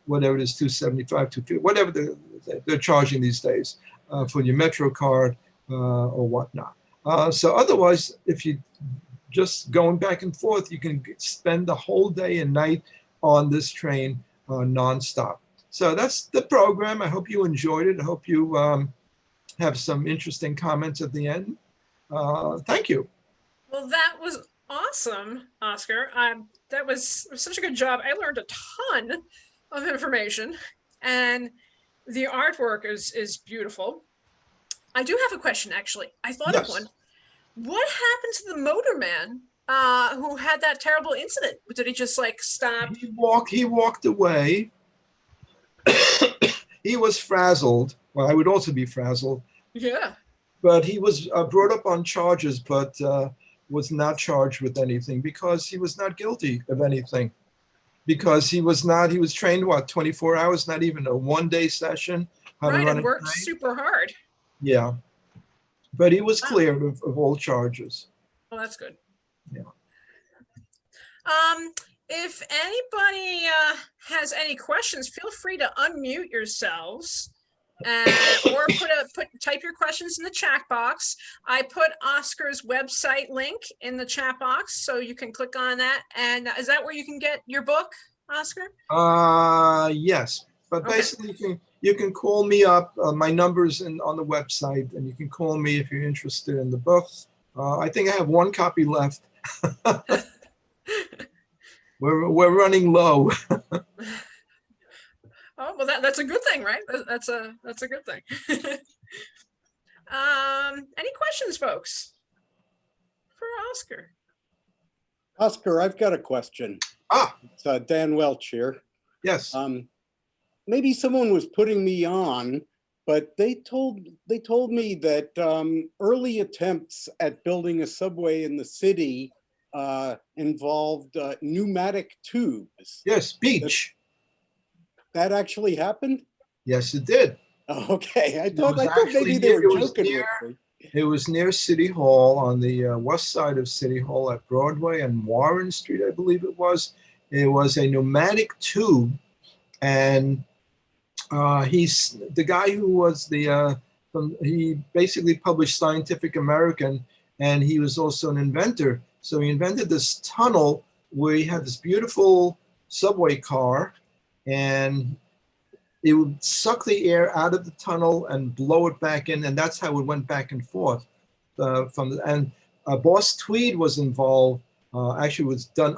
whatever it is, $2.75, $2.50, whatever they're charging these days for your Metro card or whatnot. So otherwise, if you just going back and forth, you can spend the whole day and night on this train nonstop. So that's the program. I hope you enjoyed it. I hope you have some interesting comments at the end. Thank you. Well, that was awesome, Oscar. That was such a good job. I learned a ton of information, and the artwork is beautiful. I do have a question, actually. I thought of one. What happened to the motorman who had that terrible incident? Did he just like stop? He walked away. He was frazzled. Well, I would also be frazzled. Yeah. But he was brought up on charges, but was not charged with anything because he was not guilty of anything. Because he was trained, what, 24 hours, not even a one-day session, how to Right, run and a worked train. super hard. Yeah. But he was Wow. cleared of all charges. Well, that's good. Yeah. If anybody has any questions, feel free to unmute yourselves or type your questions in the chat box. I put Oscar's website link in the chat box, so you can click on that. And is that where you can get your book, Oscar? Yes, but Okay. basically you can call me up. My number's on the website, and you can call me if you're interested in the book. I think I have one copy left. We're running low. Oh, well, that's a good thing, right? That's a good thing. Any questions, folks, for Oscar? Oscar, I've got a question. It's Dan Welch here. Yes. Maybe someone was putting me on, but they told me that early attempts at building a subway in the city involved pneumatic tubes. Yes, beach. That actually happened? Yes, it did. Okay, I thought maybe they were joking with me. It was near City Hall on the west side of City Hall at Broadway and Warren Street, I believe it was. It was a pneumatic tube, and he's the guy who was he basically published Scientific American, and he was also an inventor. So he invented this tunnel where he had this beautiful subway car, and it would suck the air out of the tunnel and blow it back in, and that's how it went back and forth. Boss Tweed was involved. Actually, it was done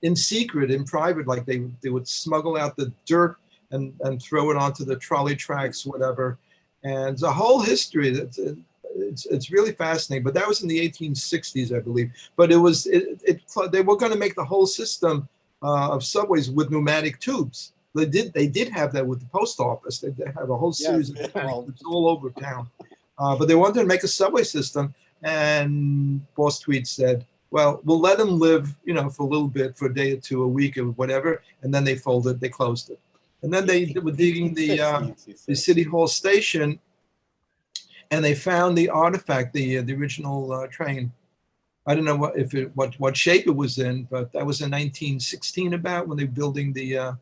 in secret, in private, like they would smuggle out the dirt and throw it onto the trolley tracks, whatever. And it's a whole history. It's really fascinating. But that was in the 1860s, I believe. But they were going to make the whole system of subways with pneumatic tubes. They did have that with the post office. They have a whole series of it's all over town. But they wanted to make a subway system, and Boss Tweed said, "Well, we'll let them live, for a little bit, for a day or two, a week, or whatever." And then they closed it. And then they were digging the City Hall station, and they found the artifact, the original train. I don't know what shape it was in, but that was in 1916 about when they were building the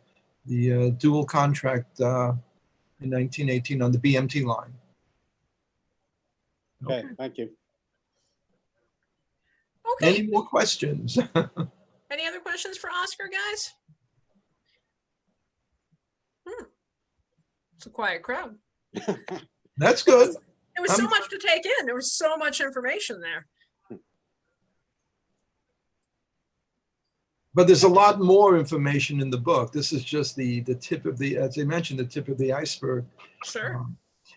dual contract in 1918 on the BMT line. Okay, thank you. Okay. Any more questions? Any other questions for Oscar, guys? It's a quiet crowd. That's good. There was so much to take in. There was so much information there. But there's a lot more information in the book. This is just the tip of as I mentioned, the tip of the iceberg. Sure.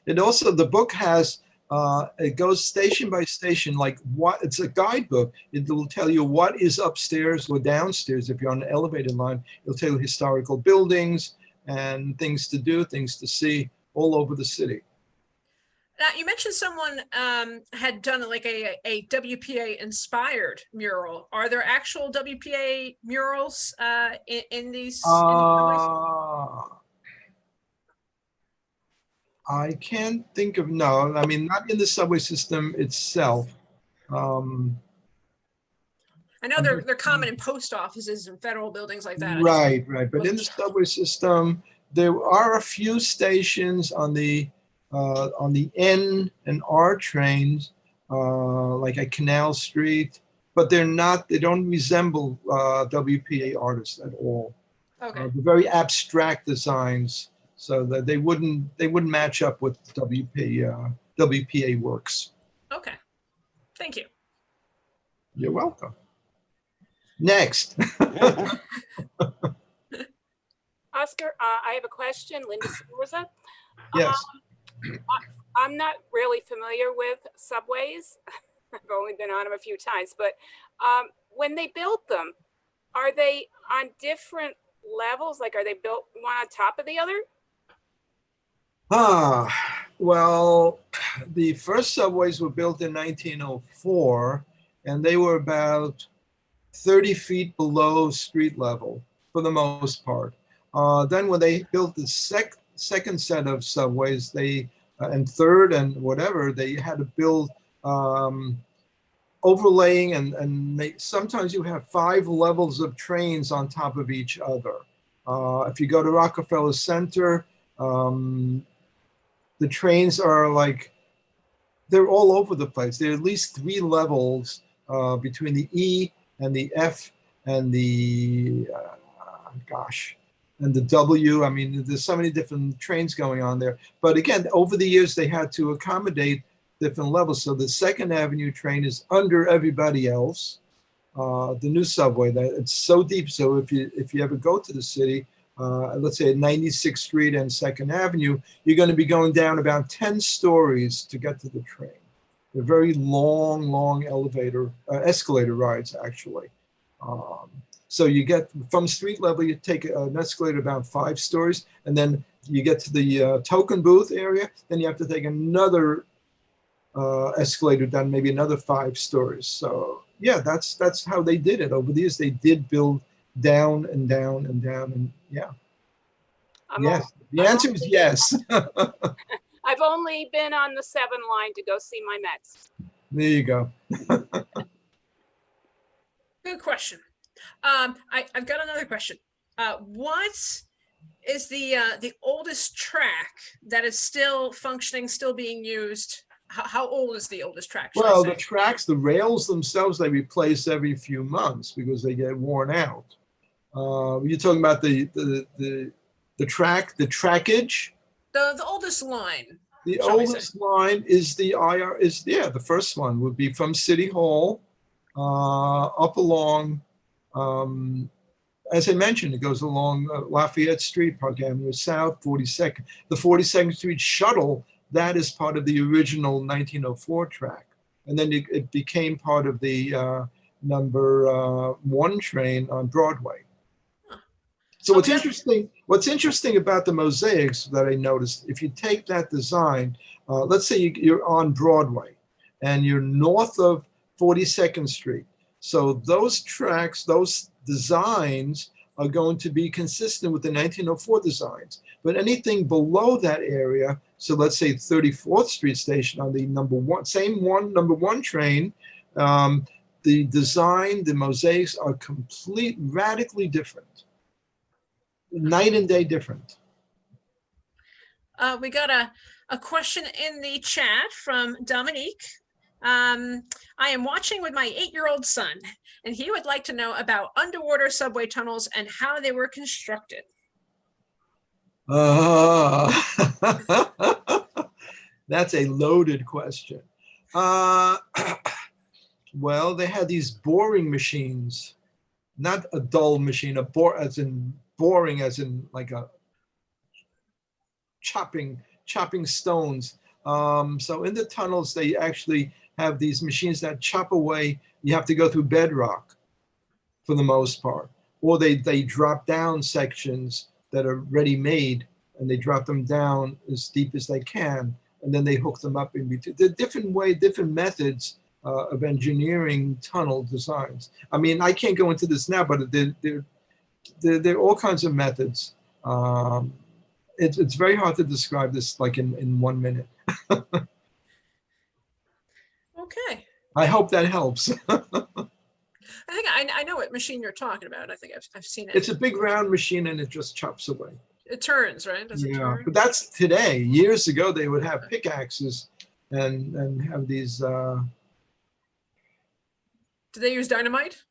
And also the book has, it goes station by station, like it's a guidebook. It will tell you what is upstairs or downstairs. If you're on an elevated line, it'll tell you historical buildings and things to do, things to see all over the city. Now, you mentioned someone had done like a WPA inspired mural. Are there actual WPA murals in these? I can't think of, no. I mean, not in the subway system itself. I know they're common in post offices and federal buildings like that. Right. But in the subway system, there are a few stations on the N and R trains, like at Canal Street, but they don't resemble WPA artists at all. Okay. They're very abstract designs, so that they wouldn't match up with WPA works. Okay. Thank you. You're welcome. Next. Oscar, I have a question. Linda Souza. Yes. I'm not really familiar with subways. I've only been on them a few times, but when they built them, are they on different levels? Like, are they built one on top of the other? Well, the first subways were built in 1904, and they were about 30 feet below street level for the most part. Then when they built the second set of subways, they and third and whatever, they had to build overlaying and sometimes you have 5 levels of trains on top of each other. If you go to Rockefeller Center, the trains are like, they're all over the place. There are at least 3 levels between the E and the F and the, and the W. I mean, there's so many different trains going on there. But again, over the years, they had to accommodate different levels. So the Second Avenue train is under everybody else. The new subway, that it's so deep. So if you ever go to the city, let's say at 96th Street and Second Avenue, you're going to be going down about 10 stories to get to the train. They're very long escalator rides, actually. So you get from street level, you take an escalator about 5 stories, and then you get to the token booth area. Then you have to take another escalator down, maybe another 5 stories. So yeah, that's how they did it over the years. They did build down and down and down, and yeah. Yes, the answer is yes. I've only been on the 7 line to go see my Mets. There you go. Good question. I've got another question. What is the oldest track that is still functioning, still being used? How old is the oldest track? Well, the tracks, the rails themselves, they replace every few months because they get worn out. You're talking about the track, the trackage? The oldest line. The oldest line is the the first one would be from City Hall up along, as I mentioned, it goes along Lafayette Street, Park Avenue South, 42nd. The 42nd Street Shuttle, that is part of the original 1904 track. And then it became part of the number 1 train on Broadway. So what's interesting about the mosaics that I noticed, if you take that design, let's say you're on Broadway and you're north of 42nd Street. So those tracks, those designs are going to be consistent with the 1904 designs. But anything below that area, so let's say 34th Street Station on the number 1 train, the design, the mosaics are radically different. Night and day different. We got a question in the chat from Dominique. I am watching with my 8-year-old son, and he would like to know about underwater subway tunnels and how they were constructed. That's a loaded question. Well, they had these boring machines, not a dull machine, boring as in like a chopping stones. So in the tunnels, they actually have these machines that chop away. You have to go through bedrock for the most part, or they drop down sections that are ready made, and they drop them down as deep as they can, and then they hook them up in between. There are different methods of engineering tunnel designs. I mean, I can't go into this now, but there are all kinds of methods. It's very hard to describe this like in 1 minute. Okay. I hope that helps. I think I know what machine you're talking about. I think I've seen it. It's a big round machine and it just chops away. It turns, right? Does it turn? But that's today. Years ago, they would have pickaxes and have these. Did they use dynamite?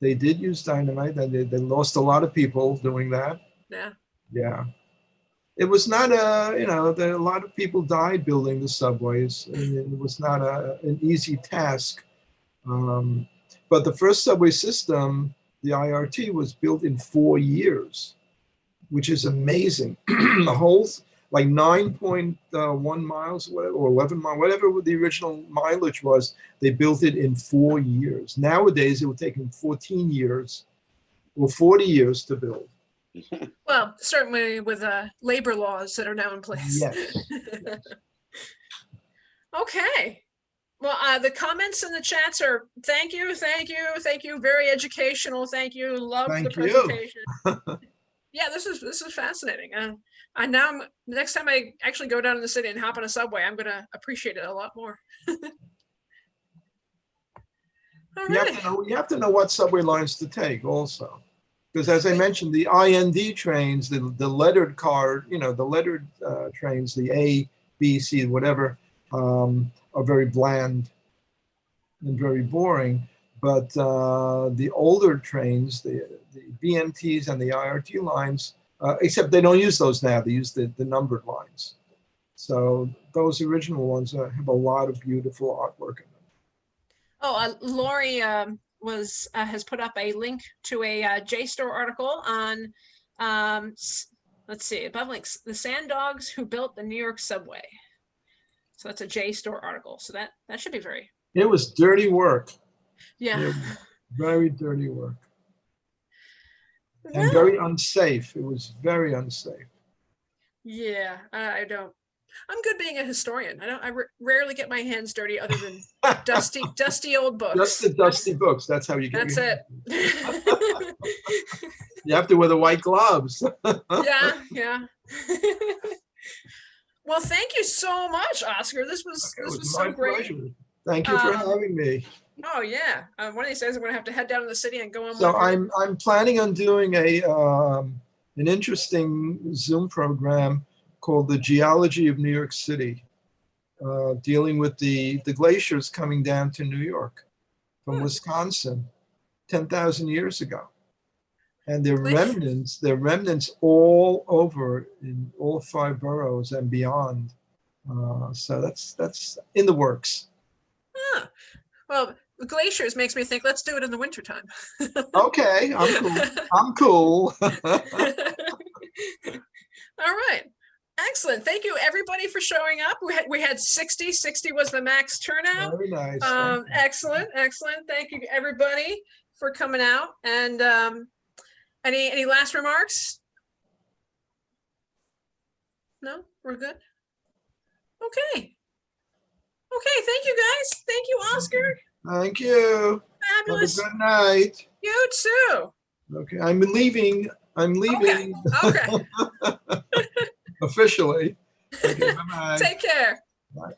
They did use dynamite, and they lost a lot of people doing that. Yeah. Yeah. It was not a lot of people died building the subways, and it was not an easy task. But the first subway system, the IRT, was built in 4 years, which is amazing. The whole, like 9.1 miles, or 11 miles, whatever the original mileage was, they built it in 4 years. Nowadays, it would take them 14 years or 40 years to build. Well, certainly with labor laws that are now in place. Yes. Okay. Well, the comments in the chats are thank you, very educational, thank you, love the Thank you. presentation. Yeah, this is fascinating. I now next time I actually go down to the city and hop on a subway, I'm gonna appreciate it a lot more. All right. You have to know what subway lines to take also. Because as I mentioned, the IND trains, the lettered car, the lettered trains, the A, B, C, whatever, are very bland and very boring. But the older trains, the BMTs and the IRT lines, except they don't use those now, they use the numbered lines. So those original ones have a lot of beautiful artwork in them. Oh, Lori has put up a link to a JSTOR article on, let's see, above links, the sand dogs who built the New York subway. So that's a JSTOR article. So that should be very. It was dirty work. Yeah. Very dirty work. Well, And very unsafe. It was very unsafe. Yeah, I don't. I'm good being a historian. I rarely get my hands dirty other than dusty old books. Just the dusty books. That's how you get. That's it. You have to wear the white gloves. Yeah. Well, thank you so much, Oscar. This was so great. Pleasure. Thank you for having me. Oh yeah. One of these days I'm gonna have to head down to the city and go on. So I'm planning on doing an interesting Zoom program called The Geology of New York City, dealing with the glaciers coming down to New York from Wisconsin 10,000 years ago. And they're remnants all over in all 5 boroughs and beyond. So that's in the works. Well, the glaciers makes me think, let's do it in the wintertime. Okay, I'm cool. All right. Excellent. Thank you everybody for showing up. We had 60 was the max turnout. Very nice. Excellent. Thank you everybody for coming out. And any last remarks? No, we're good. Okay. Thank you guys. Thank you, Oscar. Thank you. Fabulous. Have a good night. You too. Okay, I'm leaving. Okay. Officially. Okay, bye-bye. Take care. Bye.